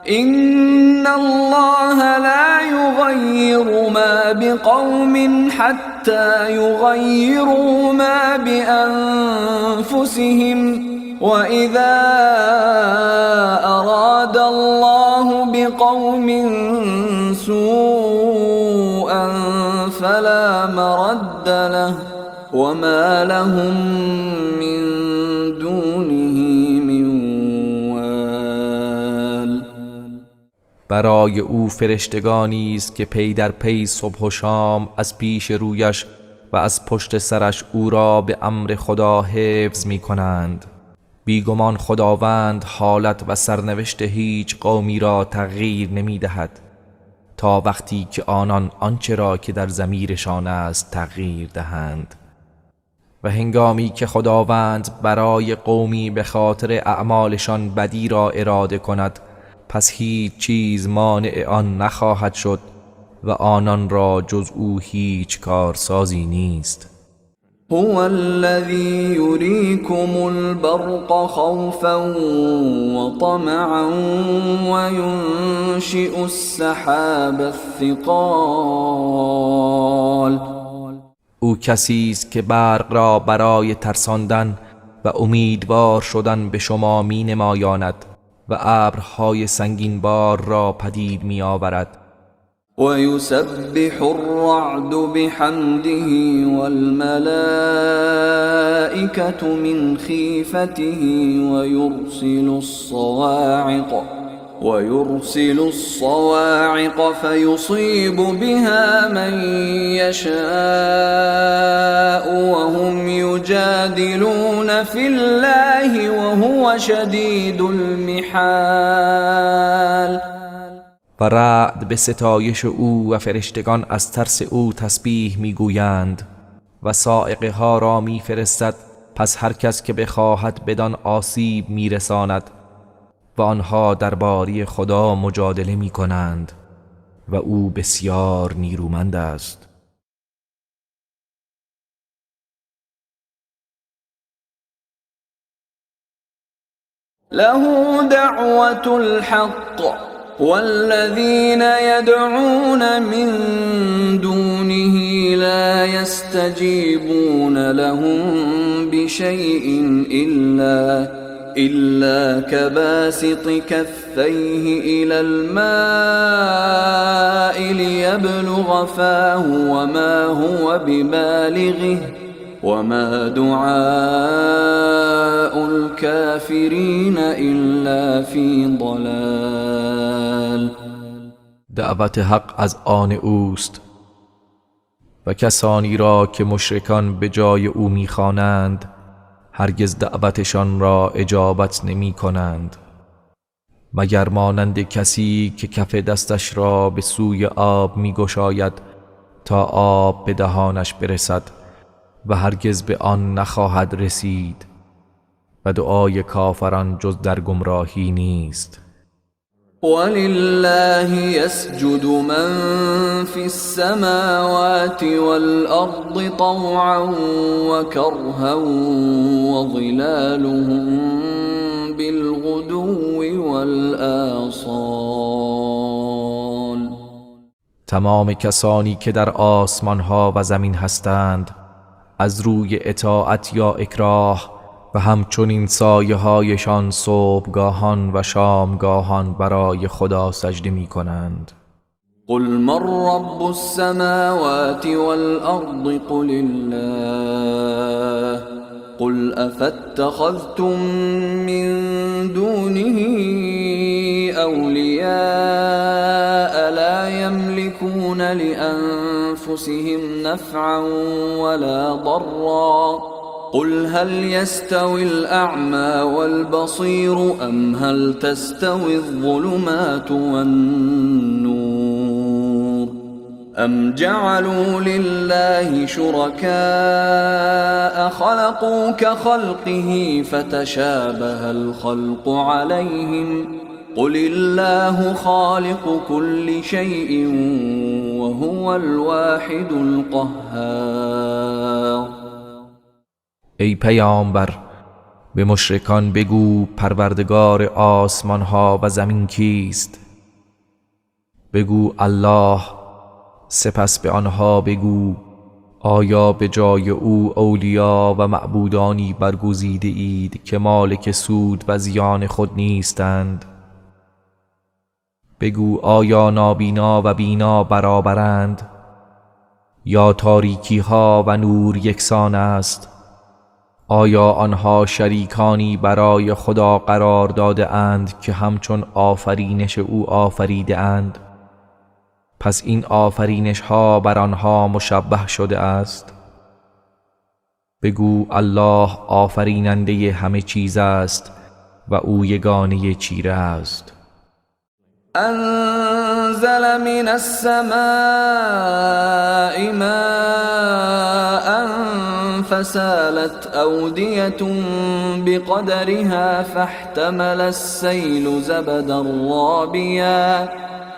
إن الله لا يغير ما بقوم حتى يغيروا ما بأنفسهم وَإِذَا أَرَادَ اللَّهُ بِقَوْمٍ سُوءًا فَلَا مَرَدَّ لَهُ وَمَا لَهُم مِّن دُونِهِ مِن وَالٍ. برای او فرشتگانی است که پی در پی صبح و شام از پیش رویش و از پشت سرش او را به امر خدا حفظ می کنند. بیگمان خداوند حالت و سرنوشت هیچ قومی را تغییر نمی دهد تا وقتی که آنان آنچه را که در ضمیرشان است تغییر دهند. و هنگامی که خداوند برای قومی به خاطر اعمالشان بدی را اراده کند، پس هیچ چیز مانع آن نخواهد شد و آنان را جز او هیچ کارسازی نیست. هو الذي يريكم البرق خوفا وطمعا وينشئ السحاب الثقال. او کسی است که برق را برای ترساندن و امیدوار شدن به شما می نمایاند و ابرهای سنگین بار را پدید می آورد. ويسبح الرعد بحمده والملائكة من خيفته ويرسل الصواعق فيصيب بها من يشاء وهم يجادلون في الله وهو شديد المحال. و رعد به ستایش او و فرشتگان از ترس او تسبیح میگویند و صاعقه ها را میفرستد، پس هر کس که بخواهد بدان آسیب میرساند و آنها درباره خدا مجادله میکنند و او بسیار نیرومند است. له دعوة الحق والذين يدعون من دونه لا يستجيبون لهم بشيء إلا كباسط كفيه إلى الماء ليبلغ فاه وما هو ببالغه وما دعاء الكافرين إلا في ضلال. دعوت حق از آن اوست و کسانی را که مشرکان به جای او میخوانند هرگز دعوتشان را اجابت نمی کنند مگر مانند کسی که کف دستش را به سوی آب می گشاید تا آب به دهانش برسد و هرگز به آن نخواهد رسید و دعای کافران جز در گمراهی نیست. ولله يسجد من في السماوات والأرض طوعا وكرها وظلالهم بالغدو والآصال. تمام کسانی که در آسمان ها و زمین هستند از روی اطاعت یا اکراه و همچنین سایه هایشان صبحگاهان و شامگاهان برای خدا سجده می کنند. قل من رب السماوات والأرض قل الله قل أفاتخذتم من دونه أولياء لا يملكون لأنفسهم نفعا ولا ضرا قل هل يستوي الأعمى والبصير أم هل تستوي الظلمات والنور أم جعلوا لله شركاء خلقوا كخلقه فتشابه الخلق عليهم قل الله خالق كل شيء وهو الواحد القهار. ای پیامبر به مشرکان بگو پروردگار آسمان ها و زمین کیست؟ بگو الله. سپس به آنها بگو آیا به جای او اولیا و معبودانی برگزیده اید که مالک سود و زیان خود نیستند؟ بگو آیا نابینا و بینا برابرند؟ یا تاریکی ها و نور یکسان است؟ آیا آنها شریکانی برای خدا قرار داده اند که همچون آفرینش او آفریده اند؟ پس این آفرینش ها بر آنها مشبه شده است؟ بگو الله آفریننده همه چیز است و او یگانه چیره است. أنزل من السماء ماء فسالت أودية بقدرها فاحتمل السيل زبدا رابيا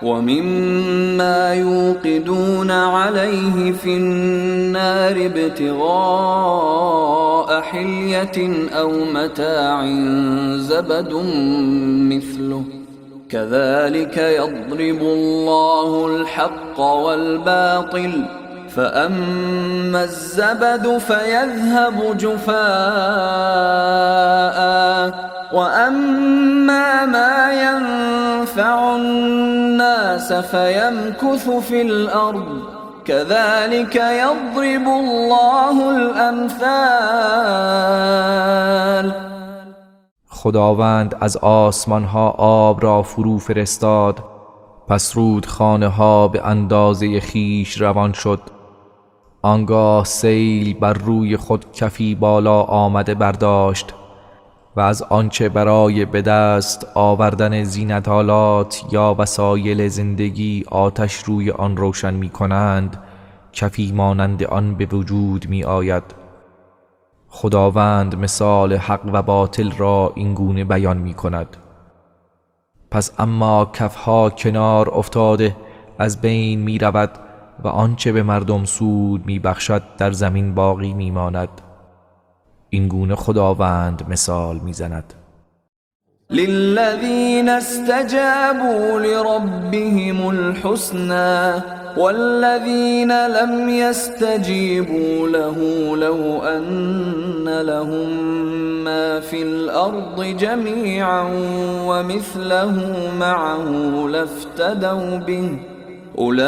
ومما يوقدون عليه في النار ابتغاء حلية أو متاع زبد مثله كذلك يضرب الله الحق والباطل فأما الزبد فيذهب جفاء وأما ما ينفع الناس فيمكث في الأرض كذلك يضرب الله الأمثال. خداوند از آسمان ها آب را فرو فرستاد، پس رودخانه ها به اندازه خیش روان شد. آنگاه سیل بر روی خود کفی بالا آمده برداشت و از آنچه برای به دست آوردن زینت‌آلات یا وسایل زندگی آتش روی آن روشن می کنند کفی مانند آن به وجود می آید. خداوند مثال حق و باطل را اینگونه بیان می کند. پس اما کفها کنار افتاده از بین می رود و آنچه به مردم سود می بخشد در زمین باقی می ماند. اینگونه خداوند مثال می زند. للذين استجابوا لربهم الحسنى والذين لم يستجيبوا له لو أن لهم ما في الأرض جميعا ومثله معه لافتدوا به أولئك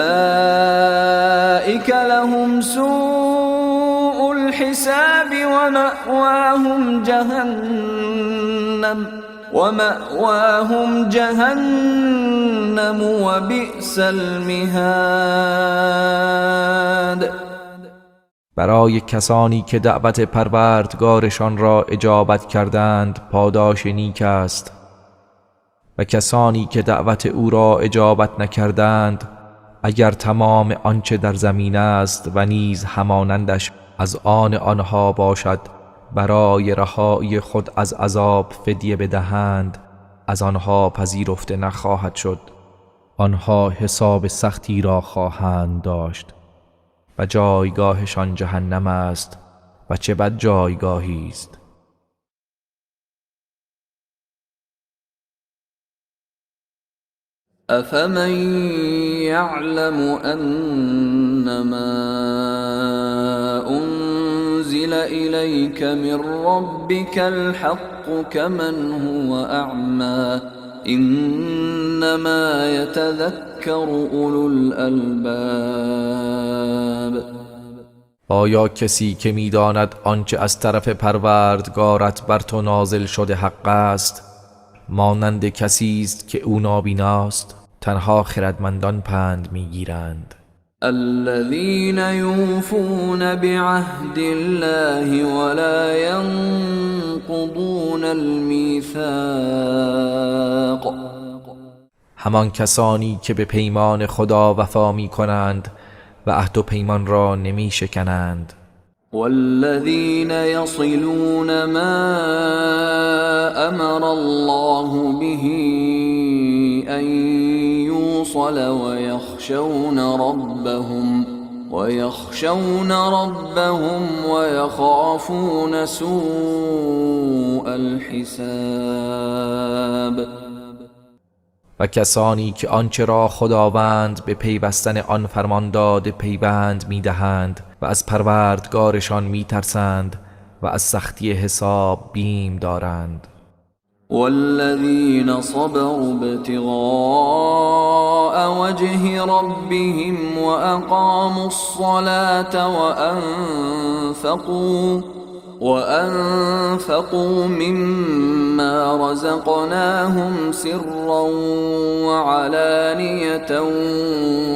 لهم سوء الحساب ومأواهم جهنم وبئس المهاد. برای کسانی که دعوت پروردگارشان را اجابت کردند پاداش نیک است و کسانی که دعوت او را اجابت نکردند اگر تمام آنچه در زمین است و نیز همانندش از آن آنها باشد برای رهایی خود از عذاب فدیه بدهند از آنها پذیرفته نخواهد شد. آنها حساب سختی را خواهند داشت و جایگاهشان جهنم است و چه بد جایگاهی است. أفمن يعلم أنما أنزل إليك من ربك الحق كمن هو أعمى إنما يتذكر أولو الألباب. آیا کسی که می‌داند آنچه از طرف پروردگارت بر تو نازل شده حق است مانند کسی است که او نابیناست؟ تنها خردمندان پند میگیرند. الذين يوفون بعهد الله ولا ينقضون الميثاق. همان کسانی که به پیمان خدا وفا می کنند و عهد و پیمان را نمی شکنند. والذين يصلون ما أمر الله به أن يوصل ويخشون ربهم ويخافون سوء الحساب. و کسانی که آنچه را خداوند به پیوستن آن فرمانداد پیوند می‌دهند و از پروردگارشان می‌ترسند و از سختی حساب بیم دارند. والذين صبروا ابتغاء وجه ربهم وأقاموا الصلاة وأنفقوا مما رزقناهم سرا وعلانية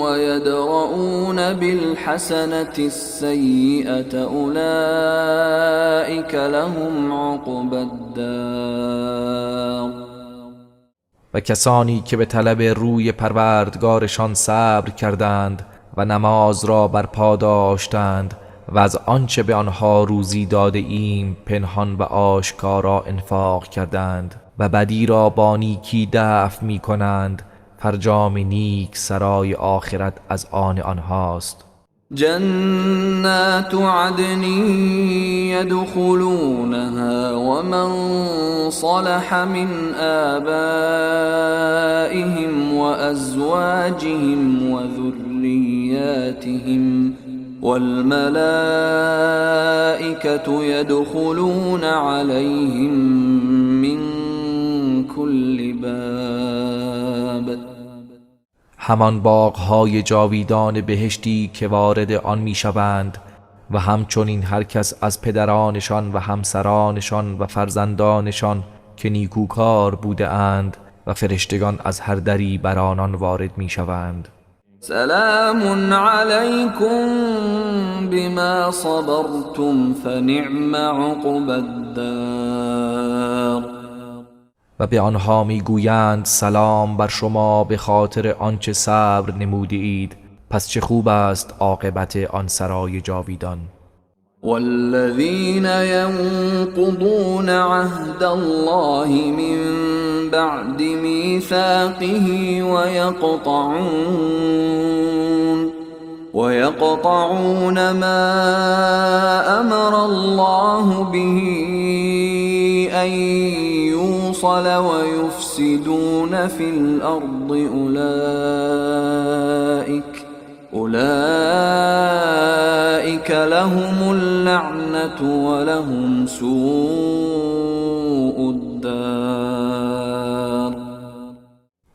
ويدرؤون بالحسنة السيئة أولئك لهم عقبى الدار. و کسانی که به طلب روی پروردگارشان صبر کردند و نماز را برپا داشتند و از آنچه به آنها روزی داده ایم پنهان و آشکارا انفاق کردند و بدی را با نیکی دفع می کنند فرجام نیک سرای آخرت از آن آنهاست. جنات عدن يدخلونها ومن صلح من آبائهم وأزواجهم وذرياتهم والملائكة يدخلون عليهم من كل باب. همان باغ‌های جاویدان بهشتی که وارد آن می‌شوند و همچنین هر کس از پدرانشان و همسرانشان و فرزندانشان که نیکوکار بوده اند و فرشتگان از هر دری بر آنان وارد می‌شوند. سلام علیکم بما صبرتم فنعم عقب الدار. و به آنها میگویند سلام بر شما به خاطر آنچه صبر نموده اید، پس چه خوب است عاقبت آن سرای جاویدان. والذین ينقضون عهد الله من بعد میثاقه ويقطعون ما امر الله به ان يوصل ويفسدون في الارض اولئك لهم اللعنة ولهم سوء الدار.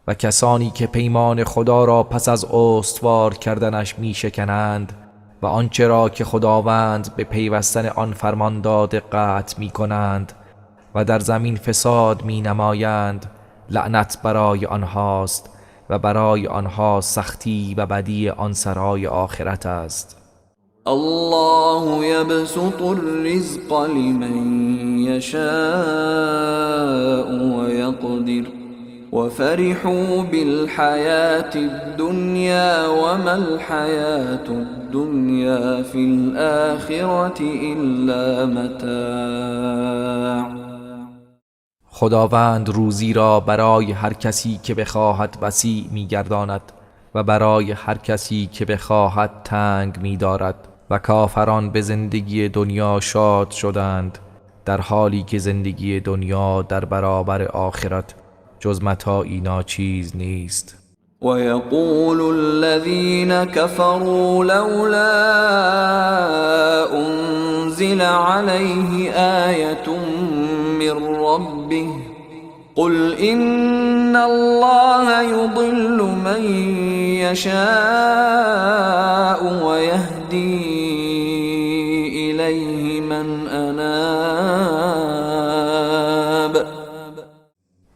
و کسانی که پیمان خدا را پس از استوار کردنش می شکنند و آنچه را که خداوند به پیوستن آن فرمان داده قطع می کنند و در زمین فساد می نمایند، لعنت برای آنهاست و برای آنها سختی و بدی آن سرای آخرت است. الله يبسط الرزق لمن يشاء ويقدر وفرحوا بالحياة الدنيا وما الحياة الدنيا في الآخرة إلا متاع. خداوند روزی را برای هر کسی که بخواهد وسیع می‌گرداند و برای هر کسی که بخواهد تنگ می‌دارد. و کافران به زندگی دنیا شاد شدند، در حالی که زندگی دنیا در برابر آخرت جز متاعی ناچیز نیست. ويقول الذين كفروا لولا أنزل عليه آية من ربه قل إن الله يضل من يشاء ويهدي إليه من أناب.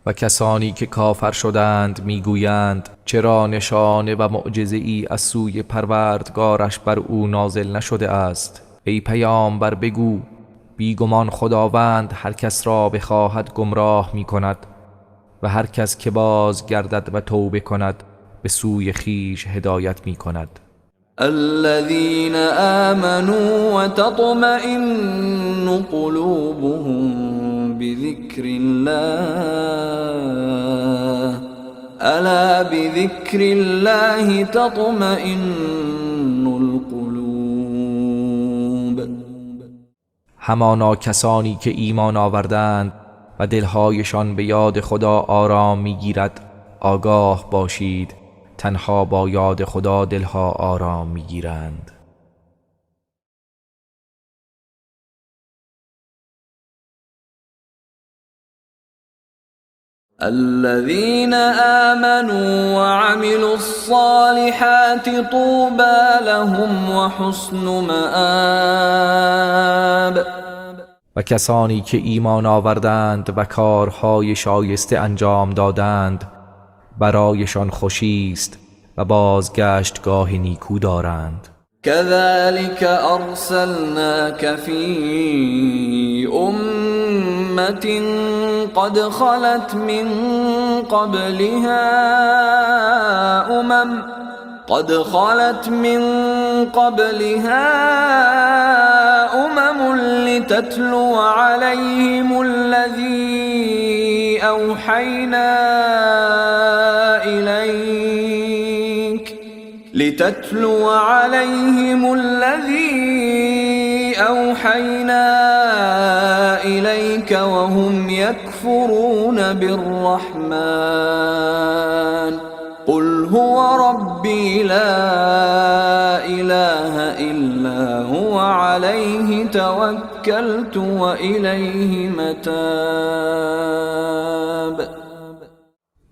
و کسانی که کافر شدند میگویند چرا نشانه و معجزه ای از سوی پروردگارش بر او نازل نشده است؟ ای پیامبر بگو بیگمان خداوند هر کس را بخواهد گمراه می کند و هر کس که باز گردد و توبه کند به سوی خیش هدایت می کند. الذين آمنوا وتطمئن قلوبهم بذكر الله ألا بذكر الله تطمئن القلوب. همانا کسانی که ایمان آوردند و دلهایشان به یاد خدا آرام میگیرد آگاه باشید، تنها با یاد خدا دلها آرام میگیرند. الذين آمنوا وعملوا الصالحات طوبى لهم وحسن مآب. و کسانی که ایمان آوردند و کارهای شایسته انجام دادند برایشان خوشی است و بازگشتگاه نیکو دارند. كذلك أرسلناك في أمة قد خلت من قبلها أمم لتتلو عليهم الذي أوحينا إليك لتتلو عليهم الذي أوحينا إليك وهم يكفرون بالرحمن قل هو ربي لا إله إلا هو عليه توكلت وإليه متاب.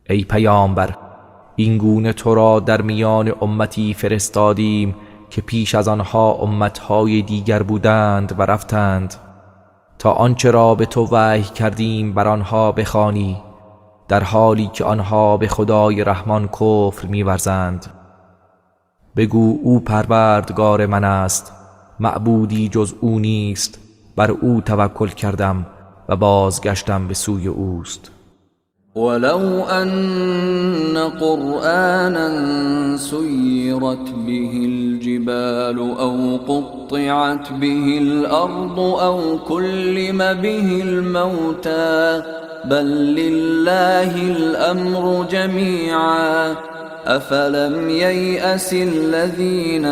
ای پیامبر، این گونه تو را در میان امتی فرستادیم که پیش از آنها امتهای دیگر بودند و رفتند تا آنچه را به تو وحی کردیم بر آنها بخوانی، در حالی که آنها به خدای رحمان کفر می‌ورزند. بگو او پروردگار من است، معبودی جز او نیست، بر او توکل کردم و بازگشتم به سوی اوست. ولو أن قرآنا سيرت به الجبال أو قطعت به الأرض أو كلم به الموتى بل لله الأمر جميعا أفلم ييأس الذين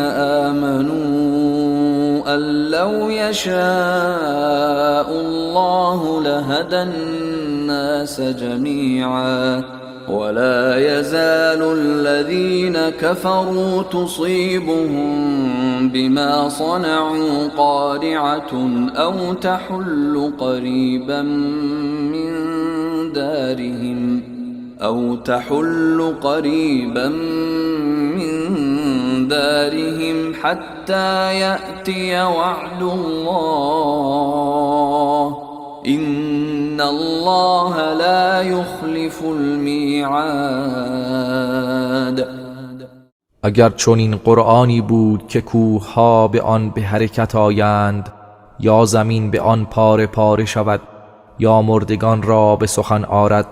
آمنوا أن لو يشاء الله لهدى الناس جميعا ولا يزال الذين كفروا تصيبهم بما صنعوا قارعة أو تحل قريبا من دارهم حتى يأتي وعد الله إن الله لا يخلف الميعاد. اگر چون این قرآنی بود که کوه‌ها به آن به حرکت آیند یا زمین به آن پاره پاره شود یا مردگان را به سخن آرد،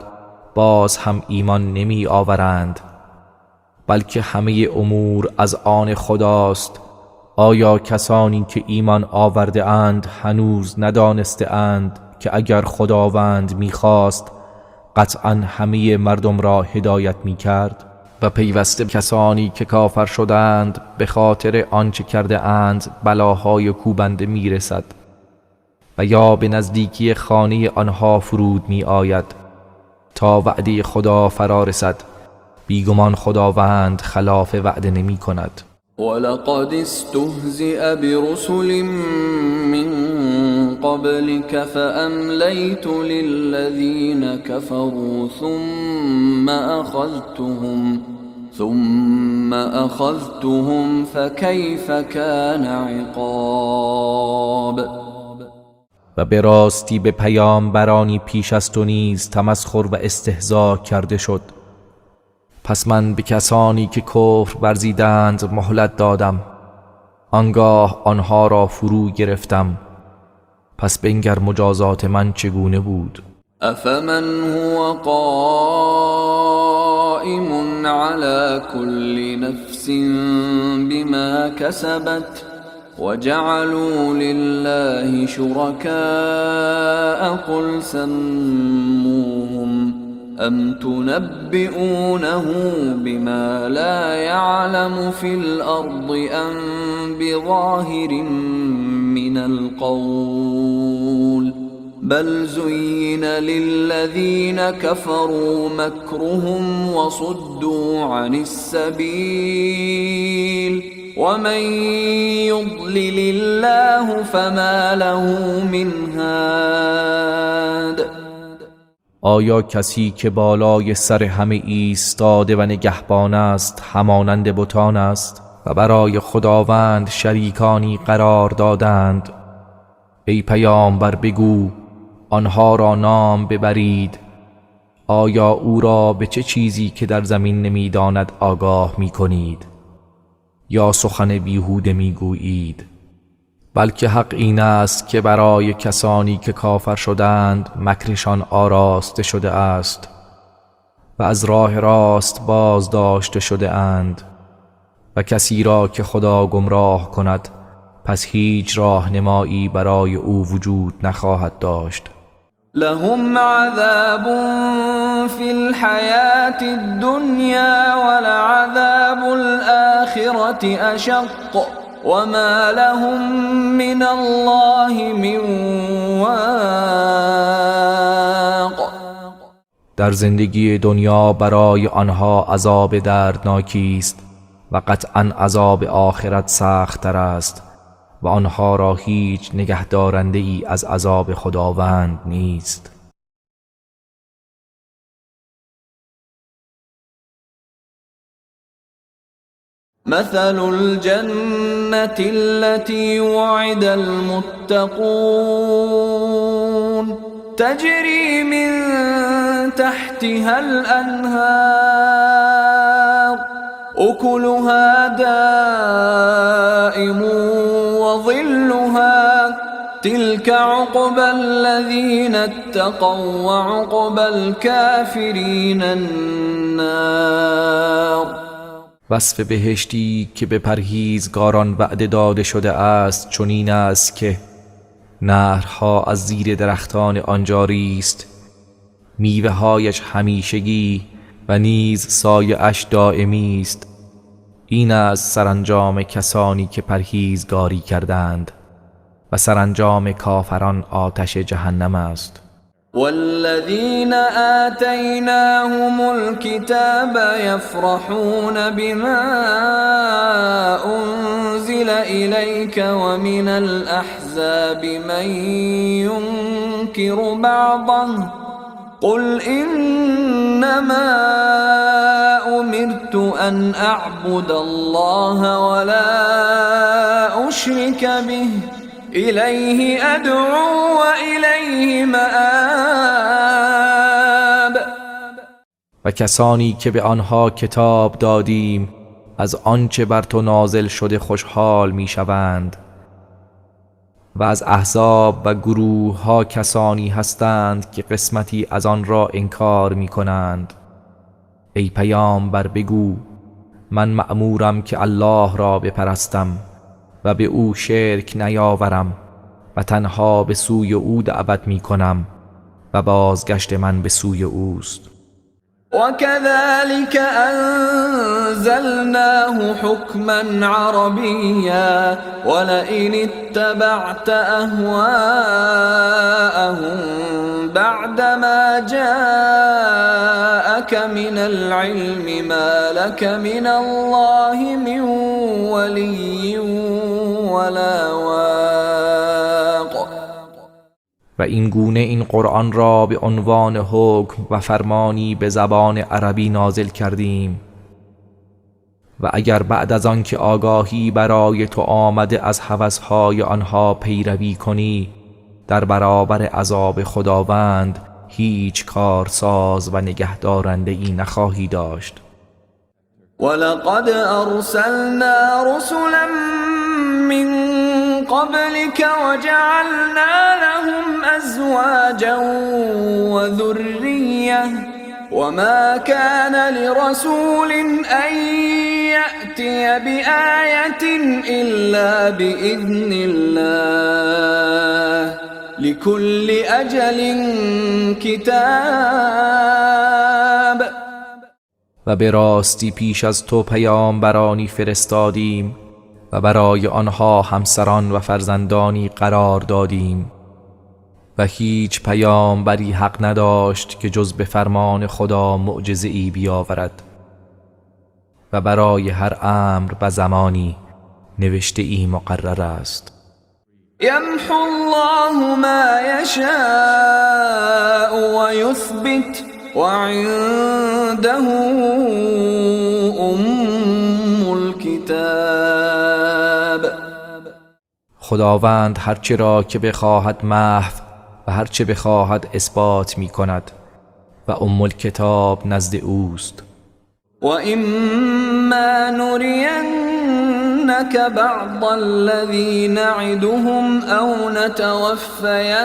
باز هم ایمان نمی آورند، بلکه همه امور از آن خداست. آیا کسانی که ایمان آورده اند هنوز ندانسته اند که اگر خداوند می‌خواست قطعاً همه مردم را هدایت می‌کرد؟ و پیوسته کسانی که کافر شدند به خاطر آنچه کرده اند بلاهای کوبنده میرسد و یا به نزدیکی خانه آنها فرود می آید تا وعده خدا فرا رسد. بیگمان خداوند خلاف وعده نمی کند. ولقد استهزئ برسل من قبلك فأمليت للذين كفروا ثم أخذتهم فكيف كان عقاب. و به راستی به پیامبرانی پیش از تو نیز تمسخر و استهزا کرده شد، پس من به کسانی که کفر ورزیدند مهلت دادم، آنگاه آنها را فرو گرفتم. پس بنگر مجازات من چگونه بود. افمن هو قائم على كل نفس بما كسبت وجعلوا لله شركاء قل سموهم أم تنبئونه بما لا يعلم في الأرض أم بظاهر من القول بل زين للذين كفروا مكرهم وصدوا عن السبيل ومن يضلل الله فما له من هاد. آیا کسی که بالای سر همه ایستاده و نگهبان است همانند بتان است و برای خداوند شریکانی قرار دادند؟ ای پیامبر بگو آنها را نام ببرید. آیا او را به چه چیزی که در زمین نمیداند آگاه می کنید یا سخن بیهوده می گویید؟ بلکه حق این است که برای کسانی که کافر شدند مکرشان آراسته شده است و از راه راست باز داشته شده اند و کسی را که خدا گمراه کند پس هیچ راهنمایی برای او وجود نخواهد داشت. لهم عذاب في الحياة الدنيا ولعذاب الآخرة أشق وما لهم من الله من واق. در زندگی دنیا برای آنها عذاب دردناکی است و قطعا عذاب آخرت سخت تر است و آنها را هیچ نگهدارنده ای از عذاب خداوند نیست. مثل الجنة التي وعد المتقون تجري من تحتها الأنهار أكلها دائم وظلها تلك عقبى الذين اتقوا وعقبى الكافرين النار. وصف بهشتی که به پرهیزگاران وعده داده شده است چنین است که نهرها از زیر درختان آن جاری است، میوه هایش همیشگی و نیز سایه اش دائمی است. این است سرانجام کسانی که پرهیزگاری کردند و سرانجام کافران آتش جهنم است. والذين آتيناهم الكتاب يفرحون بما أنزل إليك ومن الأحزاب من ينكر بعضه قل إنما أمرت أن أعبد الله ولا أشرك به إليه أدعو وإليه مآب. و کسانی که به آنها کتاب دادیم از آنچه بر تو نازل شده خوشحال می شوند و از احزاب و گروه ها کسانی هستند که قسمتی از آن را انکار می کنند. ای پیامبر بگو من مأمورم که الله را بپرستم و به او شرک نیاورم و تنها به سوی او دعوت می کنم و بازگشت من به سوی اوست. وكذلك أنزلناه حكما عربيا ولئن اتبعت أهواءهم بعدما جاءك من العلم ما لك من الله من ولي ولا واق. و این گونه این قرآن را به عنوان حکم و فرمانی به زبان عربی نازل کردیم و اگر بعد از آن که آگاهی برای تو آمده از هوسهای آنها پیروی کنی در برابر عذاب خداوند هیچ کارساز و نگهدارنده ای نخواهی داشت. ولقد أرسلنا رسلا من قبلك وجعلنا لهم أزواجا وذرية وما كان لرسول أن يأتي بآية إلا بإذن الله لكل أجل كتاب. و به راستی پیش از تو پیامبرانی فرستادیم و برای آنها همسران و فرزندانی قرار دادیم و هیچ پیامبری حق نداشت که جز به فرمان خدا معجزه‌ای بیاورد و برای هر امر و زمانی نوشته ای مقرر است. يمحو الله ما يشاء ويثبت وعنده الكتاب. خداوند هرچه را که بخواهد محو و هرچه بخواهد اثبات می کند و الکتاب نزد اوست. وإما نرينك بعض الذي نعدهم أو نتوفينك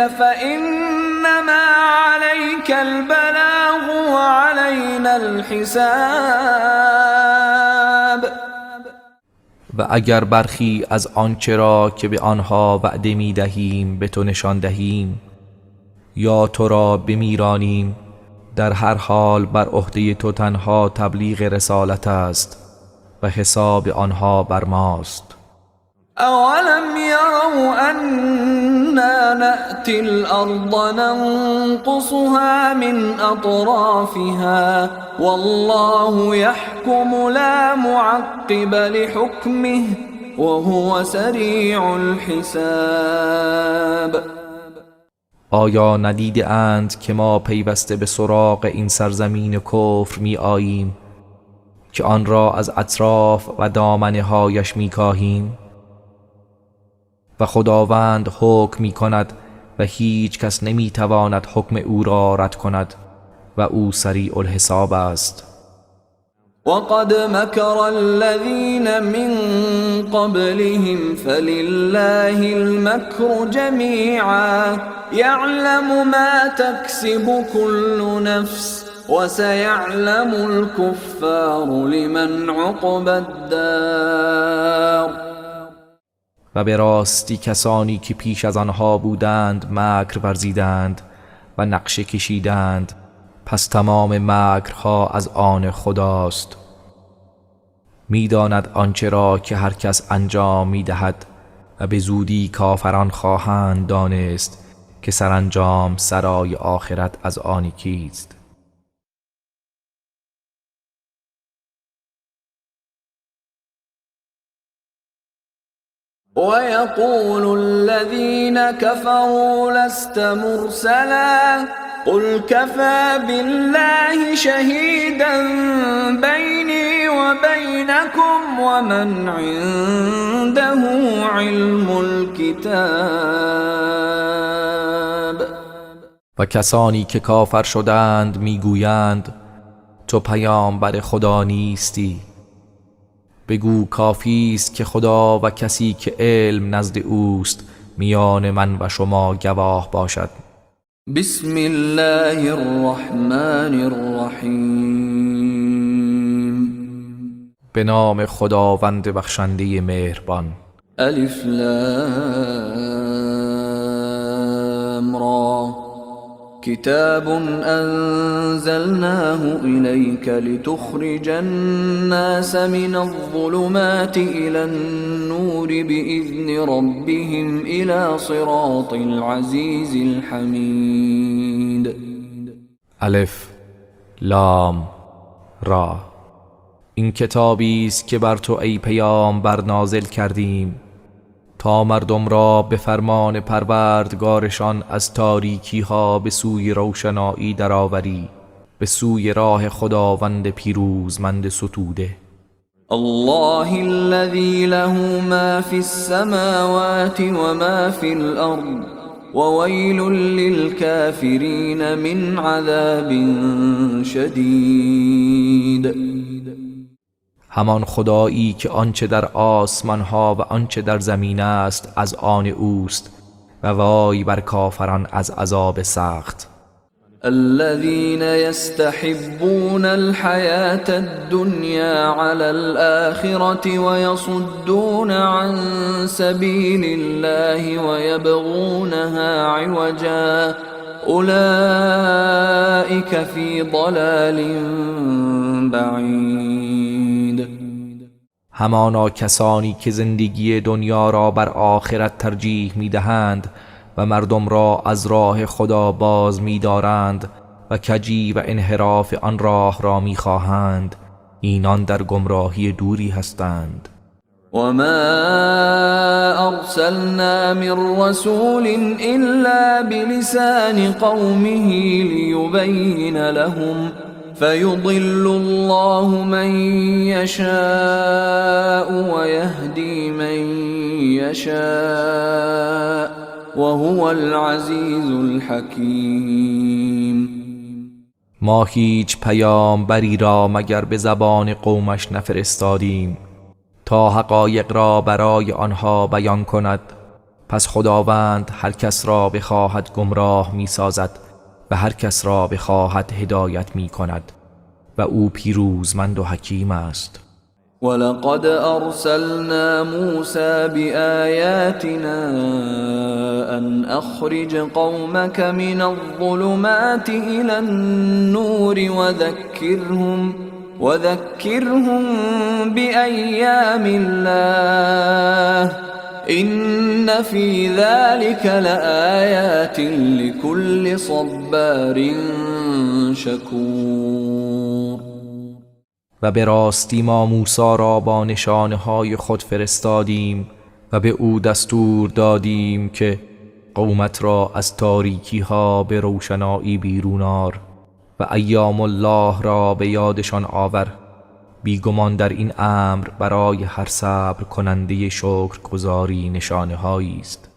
فإنما عليك البلاغ وعلينا الحساب. و اگر برخی از آنچه را که به آنها وعده می دهیم به تو نشان دهیم یا تو را بمیرانیم در هر حال بر عهده تو تنها تبلیغ رسالت است و حساب آنها بر ماست. اولم يروا أنا نأتي الأرض ننقصها من أطرافها والله يحكم لا معقب لحكمه وهو سریع الحساب. آیا ندیده اند که ما پیوسته به سراغ این سرزمین کفر می آییم که آن را از اطراف و دامنه هایش می کاهیم و خداوند حکم می کند و هیچ کس نمی تواند حکم او را رد کند و او سریع الحساب است. وقد مكر الذين من قبلهم فلله المكر جميعا يعلم ما تكسب كل نفس وسيعلم الكفار لمن عقبى الدار. و به راستی کسانی که پیش از آنها بودند مکر ورزیدند و نقشه کشیدند، پس تمام مکرها از آن خداست. میداند آنچه را که هر کس انجام میدهد و به زودی کافران خواهند دانست که سرانجام سرای آخرت از آن کیست. ويقول الذين كفروا لست مرسلا قل كفى بالله شهيدا بيني وبينكم ومن عنده علم الكتاب. و کسانی که کافر شدند میگویند تو پیامبر خدا نیستی. بگو کافی است که خدا و کسی که علم نزد اوست میان من و شما گواه باشد. بسم الله الرحمن الرحیم. به نام خداوند بخشنده مهربان. الف لام را كتاب أنزلناه إليك لتخرج الناس من الظلمات إلى النور بإذن ربهم إلى صراط العزيز الحميد. الف لام را. این کتابی است که بر تو ای پیامبر نازل کردیم تا مردم را به فرمان پروردگارشان از تاریکی ها به سوی روشنایی درآوری، به سوی راه خداوند پیروزمند ستوده. الله الذي له ما في السماوات وما في الأرض وويل للكافرين من عذاب شدید. همان خدایی که آنچه در آسمان ها و آنچه در زمین است از آن اوست و وای بر کافران از عذاب سخت. الذين يستحبون الحياة الدنيا على الآخرة ويصدون عن سبيل الله ويبغونها عوجا أولئك في ضلال بعید. همانا کسانی که زندگی دنیا را بر آخرت ترجیح می‌دهند و مردم را از راه خدا باز می‌دارند و کجی و انحراف آن راه را می‌خواهند، اینان در گمراهی دوری هستند. وما أرسلنا من رسول إلا بلسان قومه ليبين لهم فيضل الله من يشاء ويهدي من يشاء وهو العزيز الحكيم. ما هیچ پیامبری را مگر به زبان قومش نفرستادیم تا حقایق را برای آنها بیان کند، پس خداوند هر کس را بخواهد گمراه می سازد و هر کس را بخواهد هدایت می کند و او پیروزمند و حکیم است. ولقد أرسلنا موسى بآياتنا أن أخرج قومك من الظلمات إلى النور وذكرهم بأيام الله إن في ذلك لآيات لكل صبار شكور. و به راستی ما موسی را با نشانه‌های خود فرستادیم و به او دستور دادیم که قومت را از تاریکی ها به روشنایی بیرون آر و ایام الله را به یادشان آور. بیگمان در این امر برای هر صبر کننده شکرگزاری نشانه‌هایی است.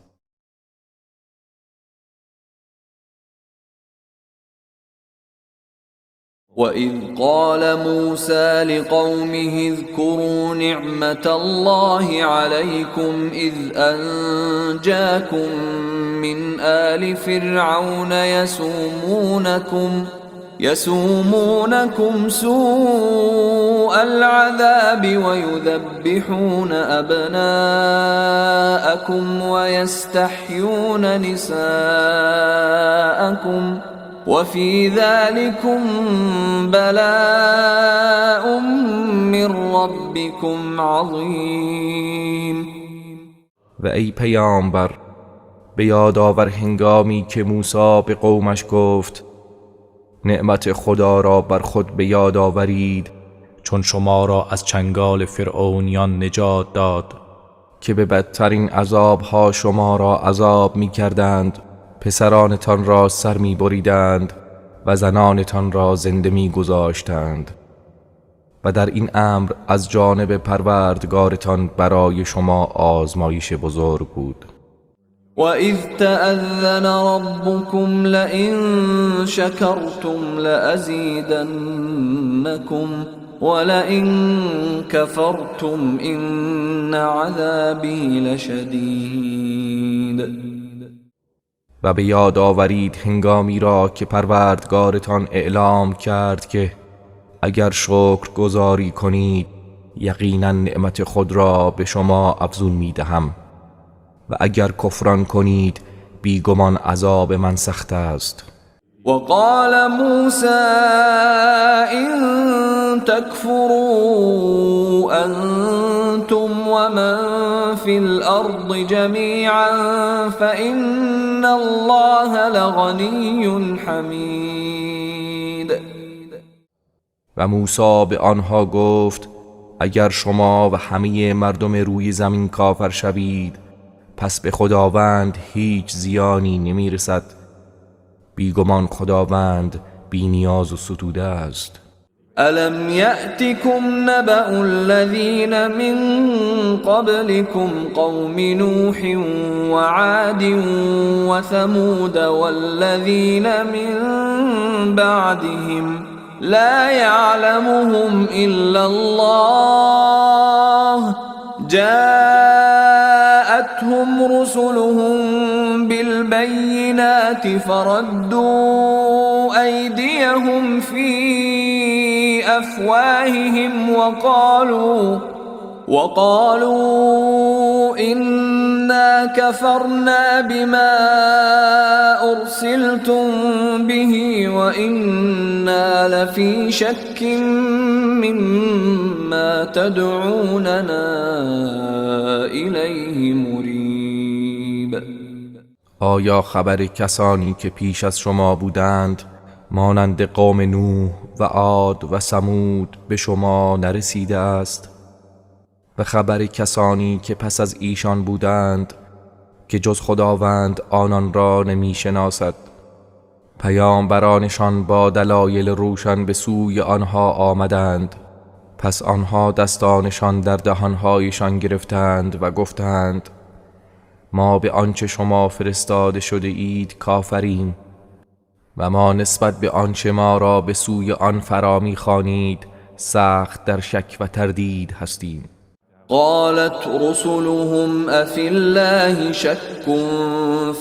وَإِذْ قَالَ مُوسَى لِقَوْمِهِ اذْكُرُوا نِعْمَةَ اللَّهِ عَلَيْكُمْ إِذْ أَنْجَاكُمْ مِنْ آلِ فِرْعَوْنَ يَسُومُونَكُمْ سُوءَ الْعَذَابِ وَيُذَبِّحُونَ أَبْنَاءَكُمْ وَيَسْتَحْيُونَ نِسَاءَكُمْ وفي ذلكم بلاء من ربكم عظیم. و ای پیامبر، به یاد آور هنگامی که موسی به قومش گفت نعمت خدا را بر خود به یاد آورید چون شما را از چنگال فرعونیان نجات داد که به بدترین عذابها شما را عذاب می کردند، پسرانتان را سر می بریدند و زنانتان را زنده می گذاشتند و در این امر از جانب پروردگارتان برای شما آزمایش بزرگ بود. وَإِذْ تَأَذَّنَ رَبُّكُمْ لَئِن شَكَرْتُمْ لَأَزِيدَنَّكُمْ وَلَئِن كَفَرْتُمْ إِنَّ عَذَابِي لَشَدِيدٌ. و به یاد آورید هنگامی را که پروردگارتان اعلام کرد که اگر شکر گزاری کنید یقینا نعمت خود را به شما افزون می دهم و اگر کفران کنید بیگمان عذاب من سخت است. وقال موسى إن تكفروا أنتم ومن في الأرض جميعا فإن الله لغني حمید. و موسی به آنها گفت اگر شما و همه مردم روی زمین کافر شوید پس به خداوند هیچ زیانی نمی رسد. بیگمان خداوند بی نیاز و ستوده است. ألم يأتكم نبأ الذين من قبلكم قوم نوح وعاد وثمود والذين من بعدهم لا يعلمهم إلا الله جاءتهم رسلهم بالبينات فردوا أيديهم في أفواههم وقالوا إنا كفرنا بما أرسلتم به وإنا لفي شك مما تدعوننا إليه مريب. آیا خبر کسانی که پیش از شما بودند مانند قوم نوح و عاد و ثمود به شما نرسیده است و خبر کسانی که پس از ایشان بودند که جز خداوند آنان را نمی شناسد؟ پیامبرانشان با دلایل روشن به سوی آنها آمدند، پس آنها دستانشان در دهانهایشان گرفتند و گفتند ما به آنچه شما فرستاده شده اید کافریم و ما نسبت به آنچه ما را به سوی آن فرامی خوانید سخت در شک و تردید هستیم. قالت رسلهم أفي الله شك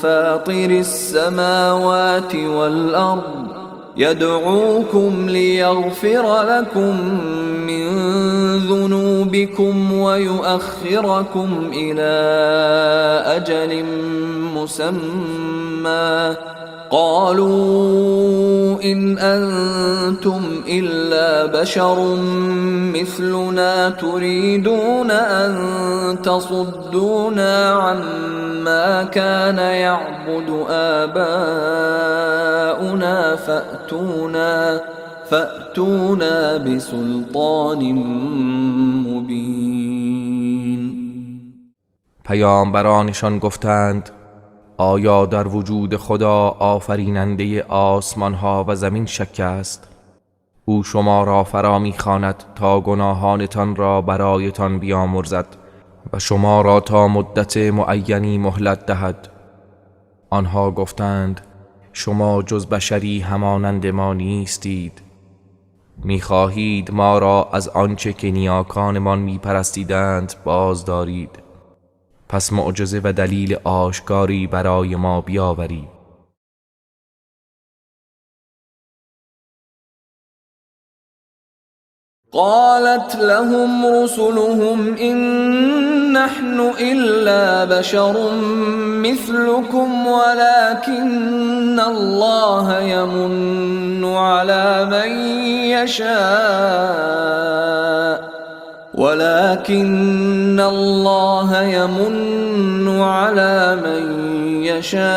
فاطر السماوات والأرض يدعوكم ليغفر لكم من ذنوبكم بكم ويؤخركم إلى أجل مسمى قالوا إن أنتم إلا بشر مثلنا تريدون أن تصدونا عما كان يعبد آباؤنا فأتونا بسلطان مبین. پیامبرانشان گفتند آیا در وجود خدا آفریننده آسمان ها و زمین شک است؟ او شما را فرا می‌خواند تا گناهانتان را برایتان بیامرزد و شما را تا مدت معینی مهلت دهد. آنها گفتند شما جز بشری همانند ما نیستید. می‌خواهید ما را از آنچه که نیاکانمان می‌پرستیدند باز دارید. پس معجزه و دلیل آشکاری برای ما بیاورید. قالت لهم رسلهم إن نحن إلا بشر مثلكم ولكن الله يمن على من يشاء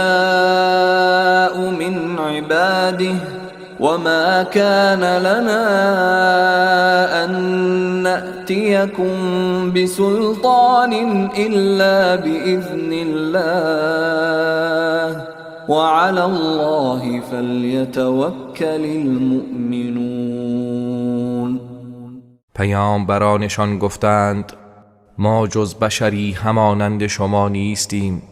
من عباده وما كان لنا أن نأتيكم بسلطان إلا بإذن الله وعلى الله فليتوكل المؤمنون. پیامبرانشان گفتند ما جز بشری همانند شما نیستیم،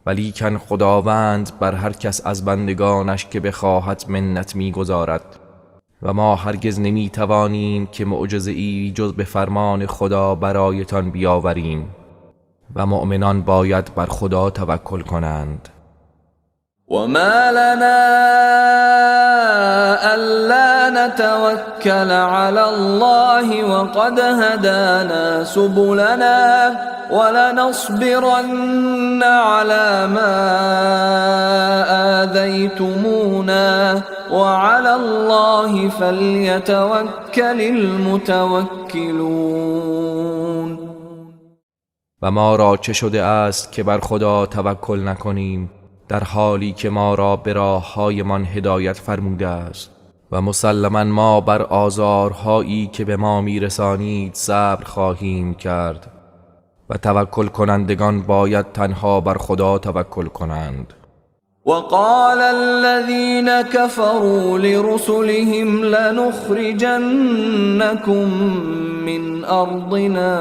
ولیکن خداوند بر هر کس از بندگانش که بخواهد منت می‌گذارد و ما هرگز نمی‌توانیم که معجزه‌ای جز به فرمان خدا برایتان بیاوریم و مؤمنان باید بر خدا توکل کنند. وما لنا ألا نتوكل على الله وقد هدانا سبلنا ولنصبرن على ما آذيتمونا وعلى الله فليتوكل المتوكلون. و ما را چه شده است که بر خدا توکل نکنیم در حالی که ما را به راه‌هایمان هدایت فرموده است و مسلماً ما بر آزارهایی که به ما میرسانید صبر خواهیم کرد و توکل کنندگان باید تنها بر خدا توکل کنند. وقال الذين كفروا لرسلهم لنخرجنكم من أرضنا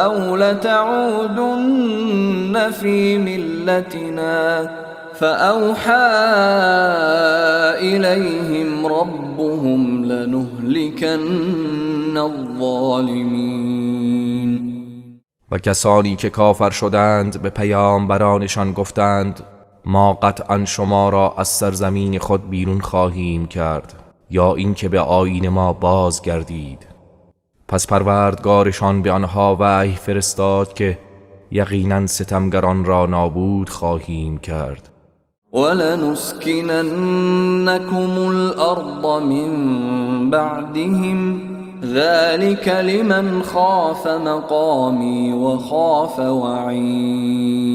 أو لتعودن في ملتنا فأوحى إليهم ربهم لنهلكن الظالمين. و کسانی که کافر شدند به پیامبرانشان گفتند ما قطعا شما را از سرزمین خود بیرون خواهیم کرد یا اینکه به آیین ما بازگردید. پس پروردگارشان به آنها وحی فرستاد که یقینا ستمگران را نابود خواهیم کرد. ولنسكننكم الأرض من بعدهم ذلك لمن خاف مقامی وخاف وعید.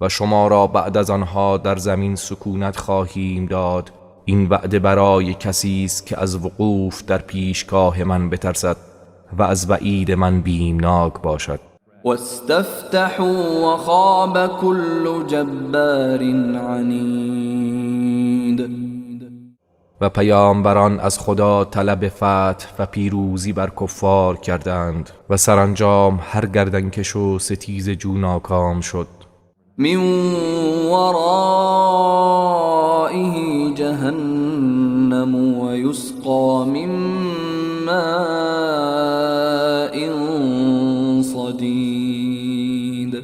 و شما را بعد از آنها در زمین سکونت خواهیم داد. این وعده برای کسی است که از وقوف در پیشگاه من بترسد و از وعید من بیمناک باشد. واستفتحوا وخاب كل جبار عنید. و پیامبران از خدا طلب فتح و پیروزی بر کفار کردند و سرانجام هر گردنکش و ستیز جو ناکام شد. من ورائه جهنم و یسقى من ماء صدید.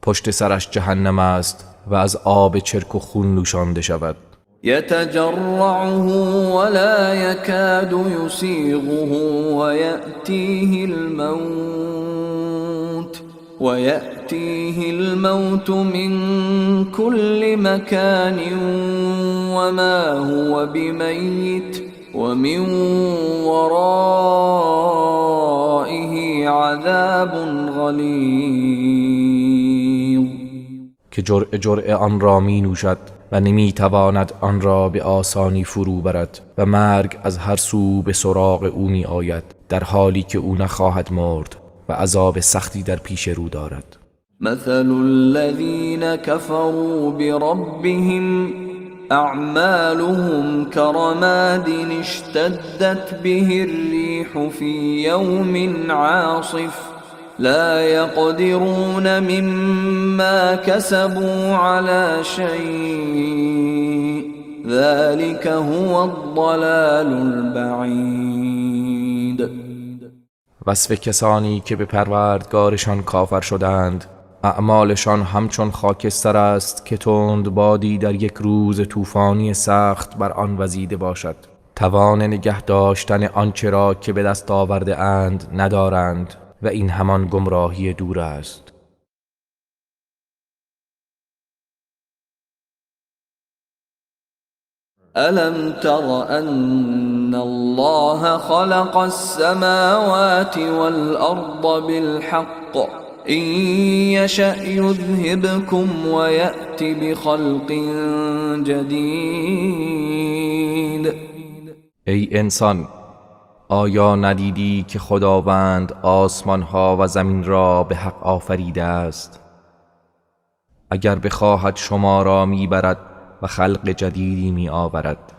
پشت سرش جهنم است و از آب چرک و خون نوشانده شود. يتجرعه ولا يكاد يسيغه ويأتيه الموت من كل مكان وما هو بميت ومن ورائه عذاب غلیظ. که جرعه آن را می نوشد و نمی تواند آن را به آسانی فرو برد و مرگ از هر سو به سراغ او می آید در حالی که او نخواهد مرد و عذاب سختی در پیش رو دارد. مثل الذين كفروا بربهم أعمالهم كرماد اشتدت به الريح في يوم عاصف لا يقدرون مما كسبوا على شيء ذلك هو الضلال البعید. وصف کسانی که به پروردگارشان کافر شدند، اعمالشان همچون خاکستر است که تند بادی در یک روز طوفانی سخت بر آن وزیده باشد. توان نگه داشتن آنچه را که به دست آورده اند ندارند و این همان گمراهی دور است. ألم تر أن الله خلق السماوات والأرض بالحق إن يشأ يذهبكم ويأت بخلق جديد. ای انسان، آیا ندیدی که خداوند آسمانها و زمین را به حق آفریده است؟ اگر بخواهد شما را میبرد و خلق جدیدی می آورد.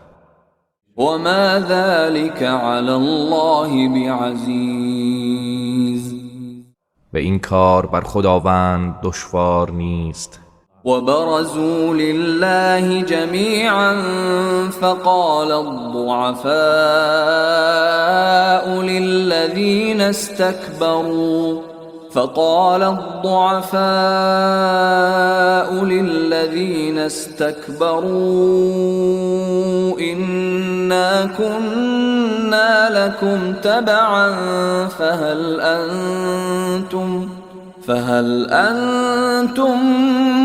وما ذلك على الله بعزیز. و این کار بر خداوند دشوار نیست. وبرزوا لله جميعا فقال الضعفاء للذين استكبروا إنا كنا لكم تبعا فهل أنتم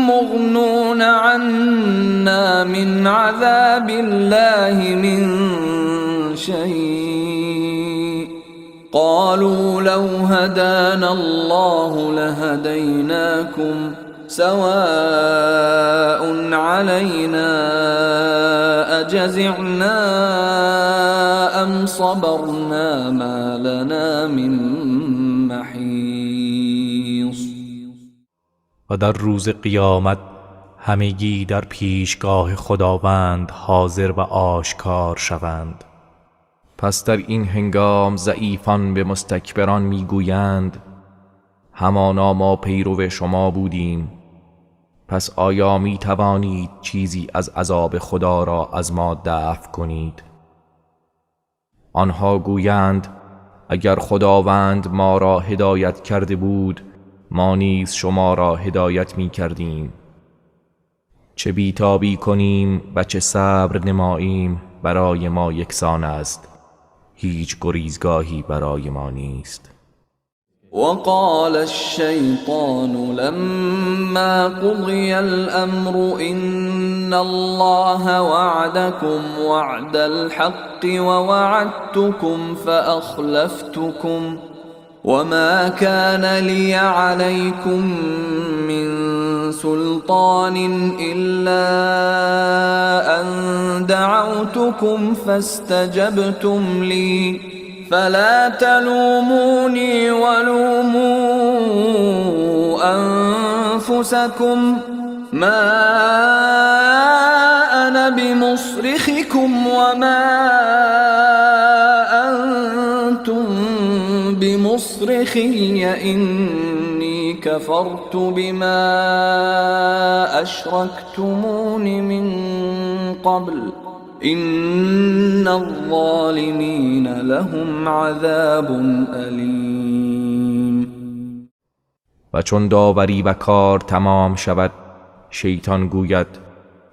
مغنون عنا من عذاب الله من شيء قالوا لو هدانا الله لهديناكم سواء علينا أجزعنا أم صبرنا ما لنا من محيص. و در روز قیامت همگی در پیشگاه خداوند حاضر و آشکار شوند. پس در این هنگام ضعیفان به مستکبران میگویند همانا ما پیرو شما بودیم، پس آیا می توانید چیزی از عذاب خدا را از ما دفع کنید؟ آنها گویند اگر خداوند ما را هدایت کرده بود ما نیز شما را هدایت می کردیم. چه بیتابی کنیم و چه صبر نماییم برای ما یکسان است، هیچ گریزگاهی برای ما نیست. وقال الشيطان لما قضي الأمر إن الله وعدكم وعد الحق ووعدتكم فأخلفتكم وما كان لي عليكم من سلطان إلا أن دعوتكم فاستجبتم لي فلا تلوموني ولوموا أنفسكم ما أنا بمصرخكم وما أنتم بمصرخي إني كفرت بما أشركتمون من قبل إن الظالمين لهم عذاب أليم. و چون داوری و کار تمام شود شیطان گوید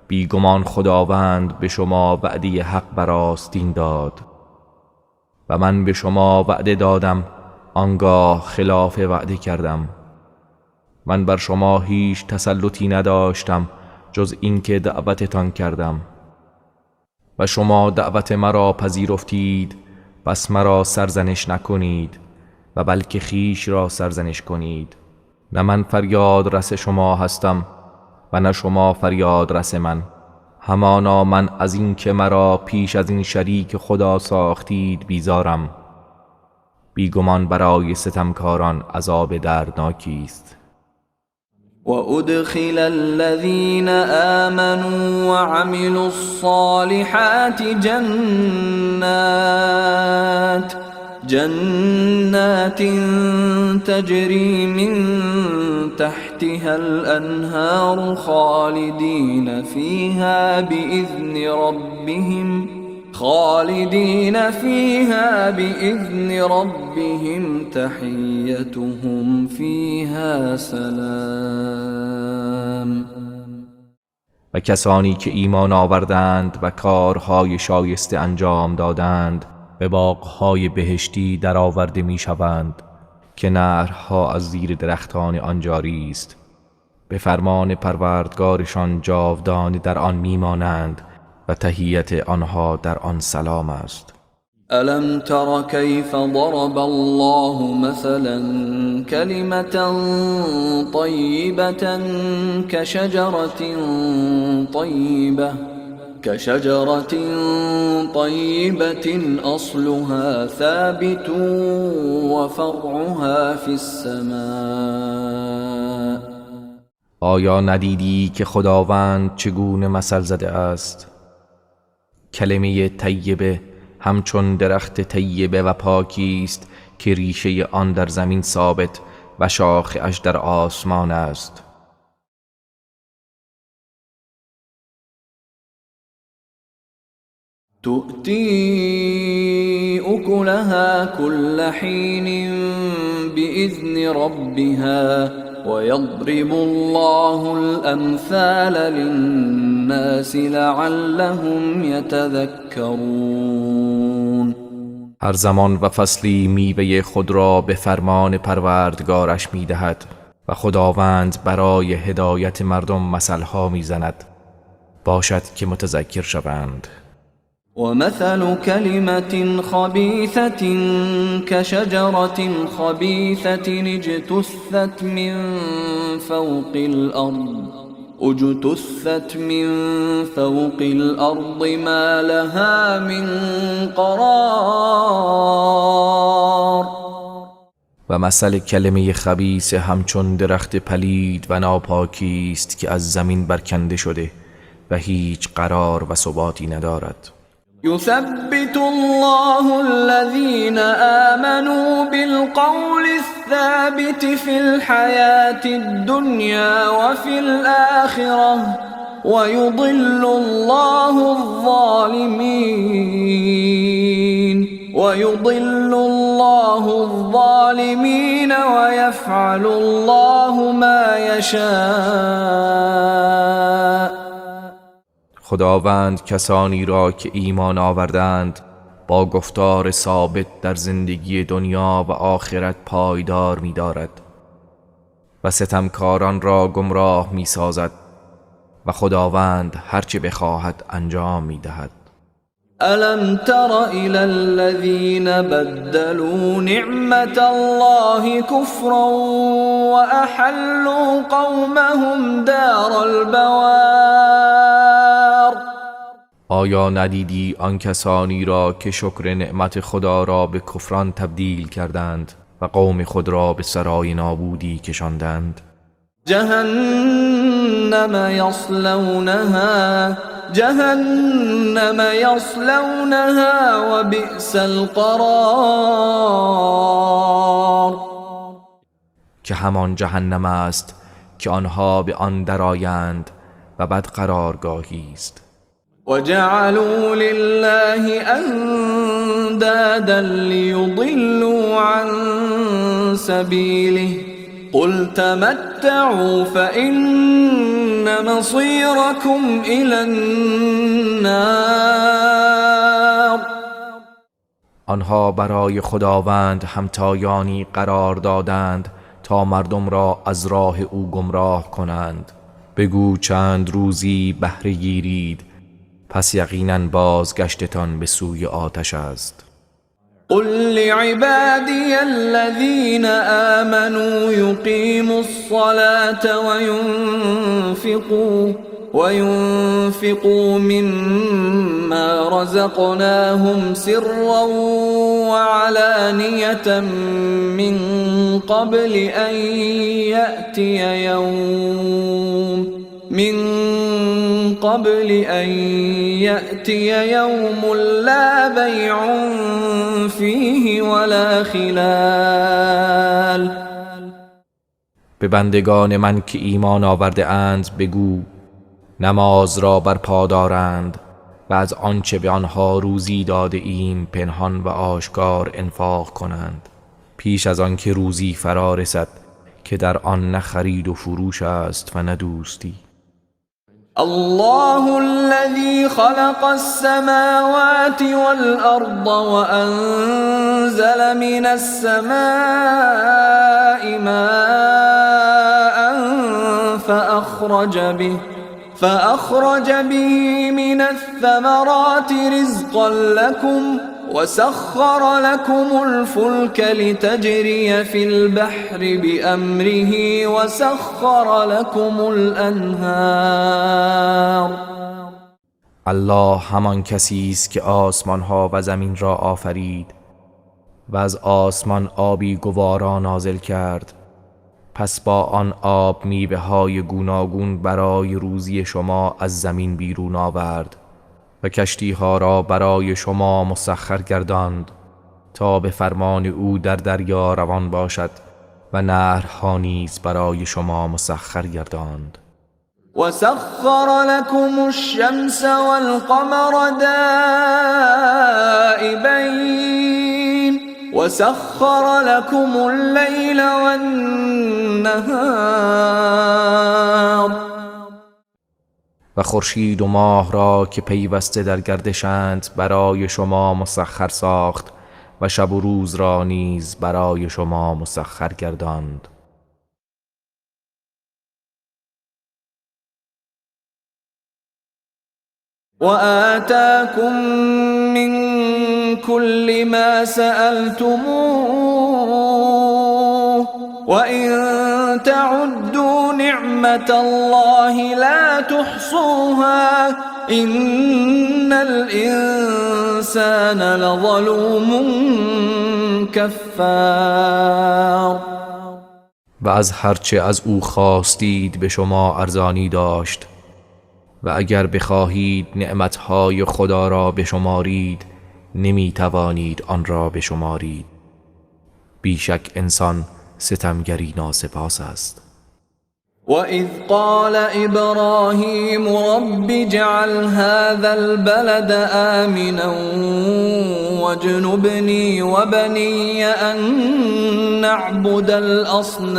بیگمان خداوند به شما وعده حق بر آستین داد و من به شما وعده دادم آنگاه خلاف وعده کردم. من بر شما هیچ تسلطی نداشتم جز اینکه دعوتتان کردم و شما دعوت مرا پذیرفتید، پس مرا سرزنش نکنید و بلکه خیش را سرزنش کنید. نه من فریاد رس شما هستم و نه شما فریاد رس من. همانا من از این که مرا پیش از این شریک خدا ساختید بیزارم. بیگمان برای ستمکاران عذاب دردناکی است. وأدخل الذين آمنوا وعملوا الصالحات جنات تجري من تحتها الأنهار خالدين فيها بإذن ربهم تحيتهم فيها سلام. و کسانی که ایمان آوردند و کارهای شایسته انجام دادند به باغهای بهشتی درآورده میشوند که نهرها از زیر درختان آن جاری است. به فرمان پروردگارشان جاودانه در آن میمانند و تحیت آنها در آن سلام است. ألم تر كيف ضرب الله مثلا كلمة طيبة كشجرة طيبة أصلها ثابت وفرعها في السماء. آیا ندیدی که خداوند چگونه مثل زده است؟ کلمه طیبه همچون درخت طیبه و پاکی است که ریشه آن در زمین ثابت و شاخه‌اش در آسمان است. تؤتي أكلها كل حين بإذن ربها ويضرب الله الأمثال للناس لعلهم يتذكرون. هر زمان و فصلی میوه خود را به فرمان پروردگارش میدهد و خداوند برای هدایت مردم مثلها میزند باشد که متذکر شوند. ومثل كلمة خبيثة كشجرة خبيثة اجتثت من فوق الأرض ما لها من قرار. و مثل کلمه خبیث همچون درخت پلید و ناپاکی است که از زمین برکنده شده و هیچ قرار و ثباتی ندارد. يثبت الله الذين آمنوا بالقول الثابت في الحياة الدنيا وفي الآخرة ويضل الله الظالمين ويفعل الله ما يشاء. خداوند کسانی را که ایمان آوردند با گفتار ثابت در زندگی دنیا و آخرت پایدار می دارد و ستمکاران را گمراه می سازد و خداوند هرچه بخواهد انجام می دهد. ألم تر إلى الذين بدلوا نعمة الله كفرا وأحلوا قومهم دار البوار. آیا ندیدی آن کسانی را که شکر نعمت خدا را به کفران تبدیل کردند و قوم خود را به سرای نابودی کشاندند؟ جهنم يصلونها وبئس القرار. که همان جهنم است که آنها به آن درآیند و بد قرارگاهی است. وجعلوا لله أندادا ليضلوا عن سبيله قل تمتعوا فإن مصيركم إلى النار. آنها برای خداوند همتایانی قرار دادند تا مردم را از راه او گمراه کنند. بگو چند روزی بهره گیرید، پس یقیناً بازگشتتان به سوی آتش است. قل لعبادي الذين آمنوا يقيموا الصلاة وينفقوا مما رزقناهم سرا وعلانية من قبل أن يأتي يوم لا بيع فيه ولا خلال. به بندگان من که ایمان آورده اند بگو نماز را برپا دارند و از آنچه به آنها روزی داده ایم پنهان و آشکار انفاق کنند، پیش از آنکه روزی فرا رسد که در آن نه خرید و فروش است و نه دوستی. الله الذي خلق السماوات والأرض وأنزل من السماء ماء فأخرج به من الثمرات رزقا لكم وسخر لكم الفلك لتجري في البحر بأمره وسخر لكم الأنهار. الله همان کسی است که آسمان ها و زمین را آفرید و از آسمان آبی گوارا نازل کرد، پس با آن آب میوه های گوناگون برای روزی شما از زمین بیرون آورد و کشتی ها را برای شما مسخر گرداند تا به فرمان او در دریا روان باشد و نهرها نیز برای شما مسخر گرداند. وسخر لكم الشمس والقمر دائبين وسخر لكم الليل والنهار. و خورشید و ماه را که پیوسته در گردشند برای شما مسخر ساخت و شب و روز را نیز برای شما مسخر گرداند. وآتاكم من كل ما سألتموه وإن تعدوا نعمة الله لا تحصوها إن الإنسان لظلوم كفار. و از هرچه از او خواستید به شما ارزانی داشت و اگر بخواهید نعمتهای خدا را بشمارید نمی توانید آن را بشمارید. بیشک انسان ستمگری ناسپاس است. وَإِذْ قَالَ إِبْرَاهِيمُ رَبِّ اجْعَلْ هَذَا الْبَلَدَ آمِنًا وَاجْنُبْنِي وَبَنِيَّ أَن نَّعْبُدَ الْأَصْنَامَ.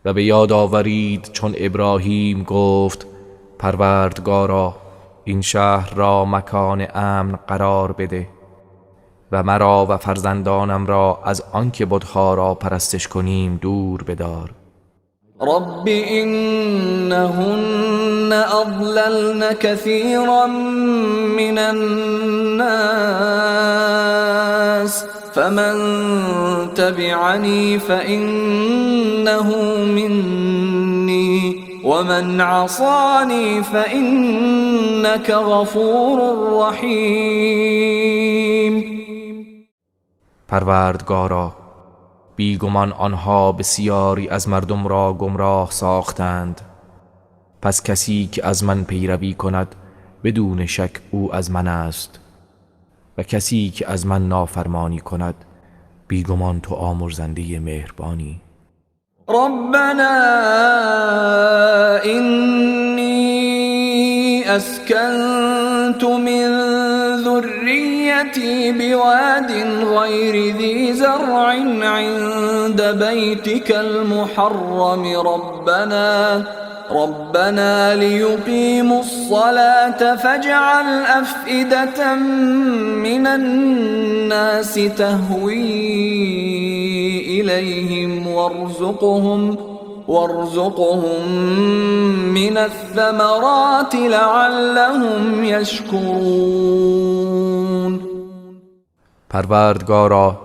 و به یاد آورید چون ابراهیم گفت پروردگارا این شهر را مکان امن قرار بده و مرا و فرزندانم را از آنکه بت‌ها را پرستش کنیم دور بدار. رب إنهن أضللن كثيرا من الناس فمن تبعني فإنه مني ومن عصاني فإنك غفور رحيم. پروردگارا بیگمان آنها بسیاری از مردم را گمراه ساختند، پس کسی که از من پیروی کند بدون شک او از من است و کسی که از من نافرمانی کند بیگمان تو آمرزنده مهربانی. ربنا إني أسكنت من ذريتي ذريتي بواد غير ذي زرع عند بيتك المحرم ربنا ليقيموا الصلاة فاجعل أفئدة من الناس تهوي إليهم وارزقهم من الثمرات لعلهم يشكرون. پروردگارا،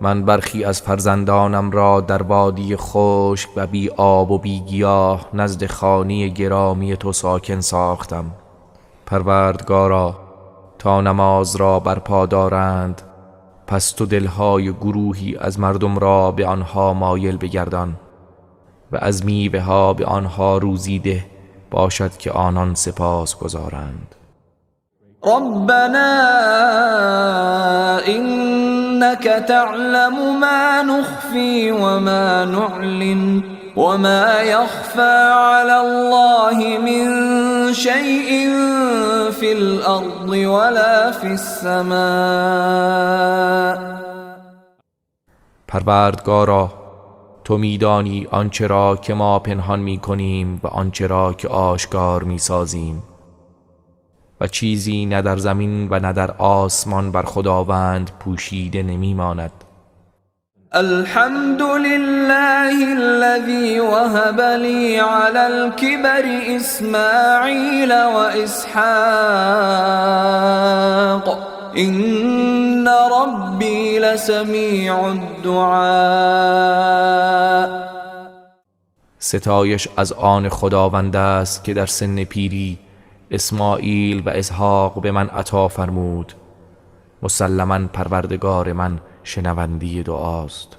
من برخی از فرزندانم را در وادی خشک و بی آب و بی گیاه نزد خانه گرامی تو ساکن ساختم. پروردگارا، تا نماز را برپا دارند، پس تو دلهای گروهی از مردم را به آنها مایل بگردان و از میوه ها به آنها روزی ده، باشد که آنان سپاس گذارند. ربنا إنك تعلم ما نخفي وما نعلن وما يخفى على الله من شيء في الأرض ولا في السماء. پروردگارا، تو میدانی آنچه را که ما پنهان می کنیم و آنچه را که آشکار می سازیم، و چیزی نه در زمین و نه در آسمان بر خداوند پوشیده نمی ماند. الحمد لله الذي وهب لي على الكبر إسماعيل وإسحاق إن ربي لسميع الدعاء. ستایش از آن خداوند است که در سن پیری اسماعیل و اسحاق به من عطا فرمود. مسلماً پروردگار من شنونده دعاست.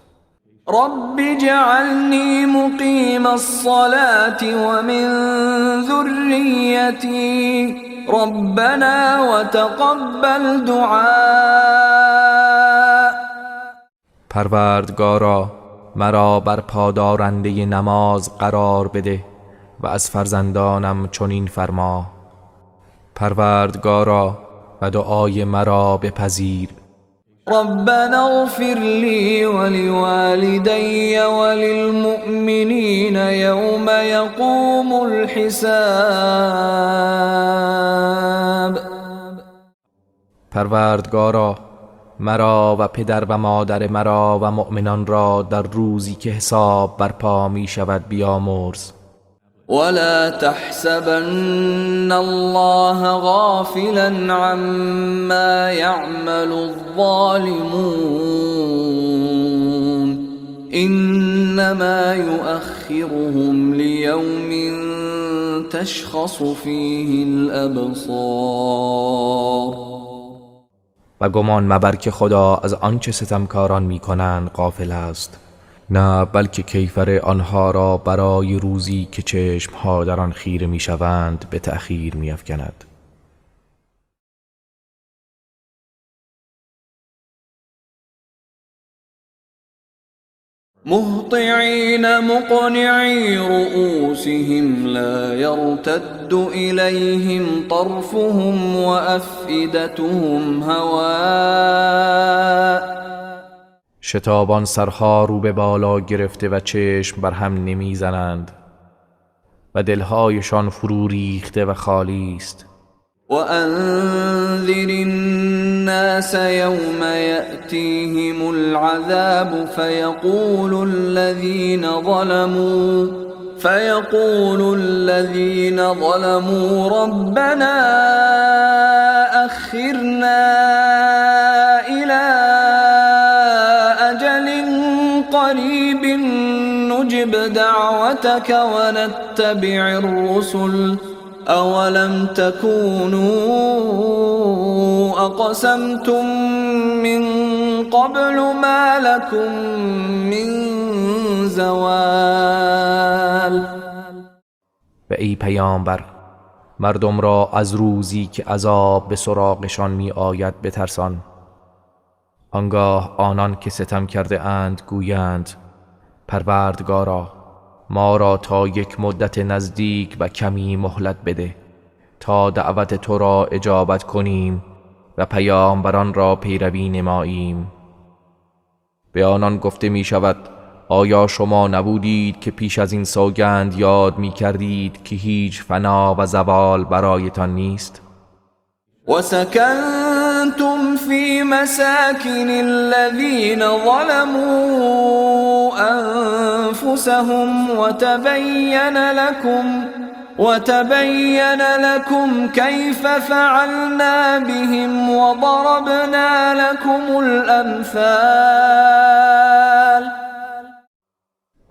رب اجعلني مقيم الصلاة ومن ذريتي ربنا وتقبل دعاء. پروردگارا، مرا بر پادارنده نماز قرار بده و از فرزندانم چنین فرما. پروردگارا، و دعای مرا بپذیر. ربنا اغفر لي ولوالدي وللمؤمنين يوم يقوم الحساب. پروردگارا، مرا و پدر و مادر مرا و مؤمنان را در روزی که حساب برپا می شود بیامرز. ولا تحسبن الله غافلا عما يعمل الظالمون إنما يؤخرهم ليوم تشخص فيه الأبصار. و گمان مبر که خدا از آنچه ستمکاران می کنند غافل است، نه بلکه کیفر آنها را برای روزی که چشمها در آن خیره می شوند به تأخیر می افکند. مهطعين مقنعي رؤوسهم لا يرتد إليهم طرفهم وأفئدتهم هواء. شتابان سرها رو به بالا گرفته و چشم بر هم نمیزنند و دلهایشان فرو ریخته و خالی است. وأنذر الناس يوم يأتيهم العذاب فيقول الذين ظلموا ربنا أخرنا إلى أجل قريب نجب دعوتك ونتبع الرسل أولم تكونوا أقسمتم من قبل ما لكم من زوال. و ای پیامبر، مردم را از روزی که عذاب به سراغشان می آید بترسان. آنگاه آنان که ستم کرده اند گویند پروردگارا، ما را تا یک مدت نزدیک و کمی مهلت بده تا دعوت تو را اجابت کنیم و پیامبران را پیروی نماییم. به آنان گفته می شود آیا شما نبودید که پیش از این سوگند یاد می کردید که هیچ فنا و زوال برایتان نیست؟ وسكنتم في مساكن الذين ظلموا أنفسهم وتبين لكم كيف فعلنا بهم وضربنا لكم الأمثال.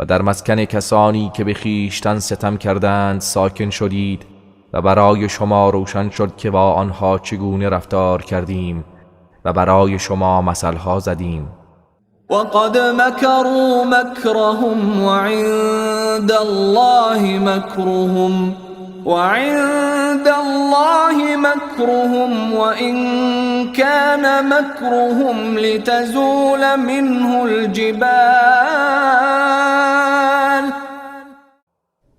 و در مسکن کسانی که به خویشتن ستم کردند ساکن شدید و برای شما روشن شد که با آنها چگونه رفتار کردیم و برای شما مثلها زدیم. وقد مكروا مكرهم وعند الله مكرهم وإن كان مكرهم لتزول منه الجبال.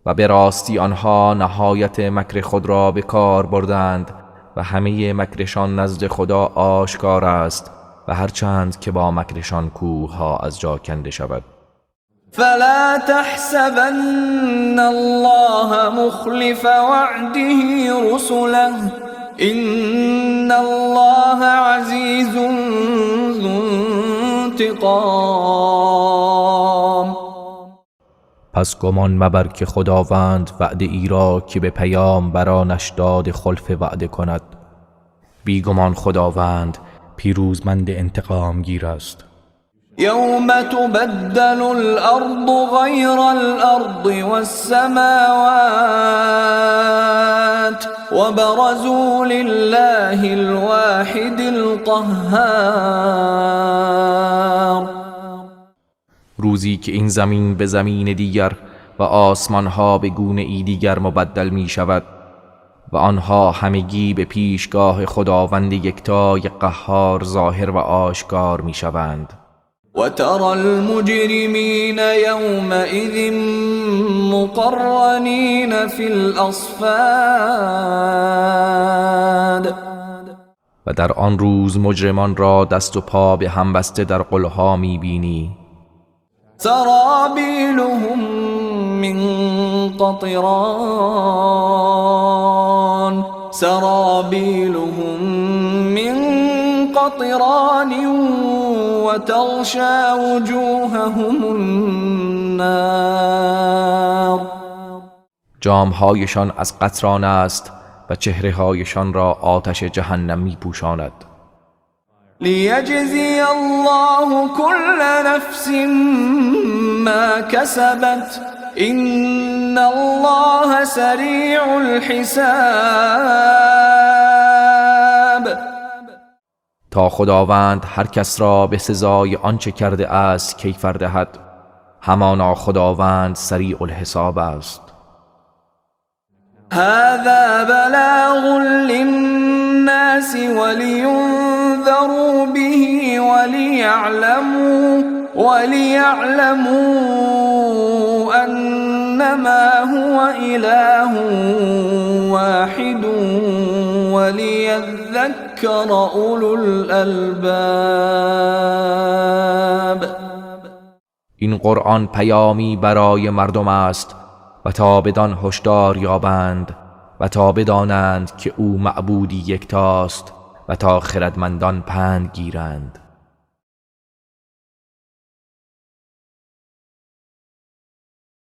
و به راستی آنها نهایت مکر خود را به کار بردند و همه مکرشان نزد خدا آشکار است و هرچند که با مکرشان کوه ها از جا کنده شود. فلا تحسبن الله مخلف وعده رسله إن الله عزيز ذو انتقام. پس گمان مبر که خداوند وعده ای را که به پیامبرانش داد خلف وعده کند. بیگمان خداوند پیروزمند انتقام گیر است. يوم تبدل الأرض غير الأرض والسماوات وبرزوا لله الواحد القهار. روزی که این زمین به زمین دیگر و آسمانها به گونه ای دیگر مبدل می شود و آنها همگی به پیشگاه خداوند یکتای قهار ظاهر و آشکار می شوند. وترى المجرمين يومئذ مقرنين في الأصفاد. و در آن روز مجرمان را دست و پا به هم بسته در قلها می بینی. سرابيلهم من قطران وتغشى وجوههم النار. جامهایشان از قطران است و چهرههایشان را آتش جهنم می پوشاند. ليجزي الله كل نفس ما كسبت إن الله سريع الحساب. تا خداوند هر کس را به سزای آنچه کرده است کیفر دهد، همانا خداوند سریع الحساب است. هذا بلاغ للناس ولينذروا به وليعلموا أنما هو إله واحد وليذكر أولو الألباب. این قرآن پیامی برای مردم است و تا بدان هشدار یابند و تا بدانند که او معبودی یکتاست و تا خردمندان پند گیرند.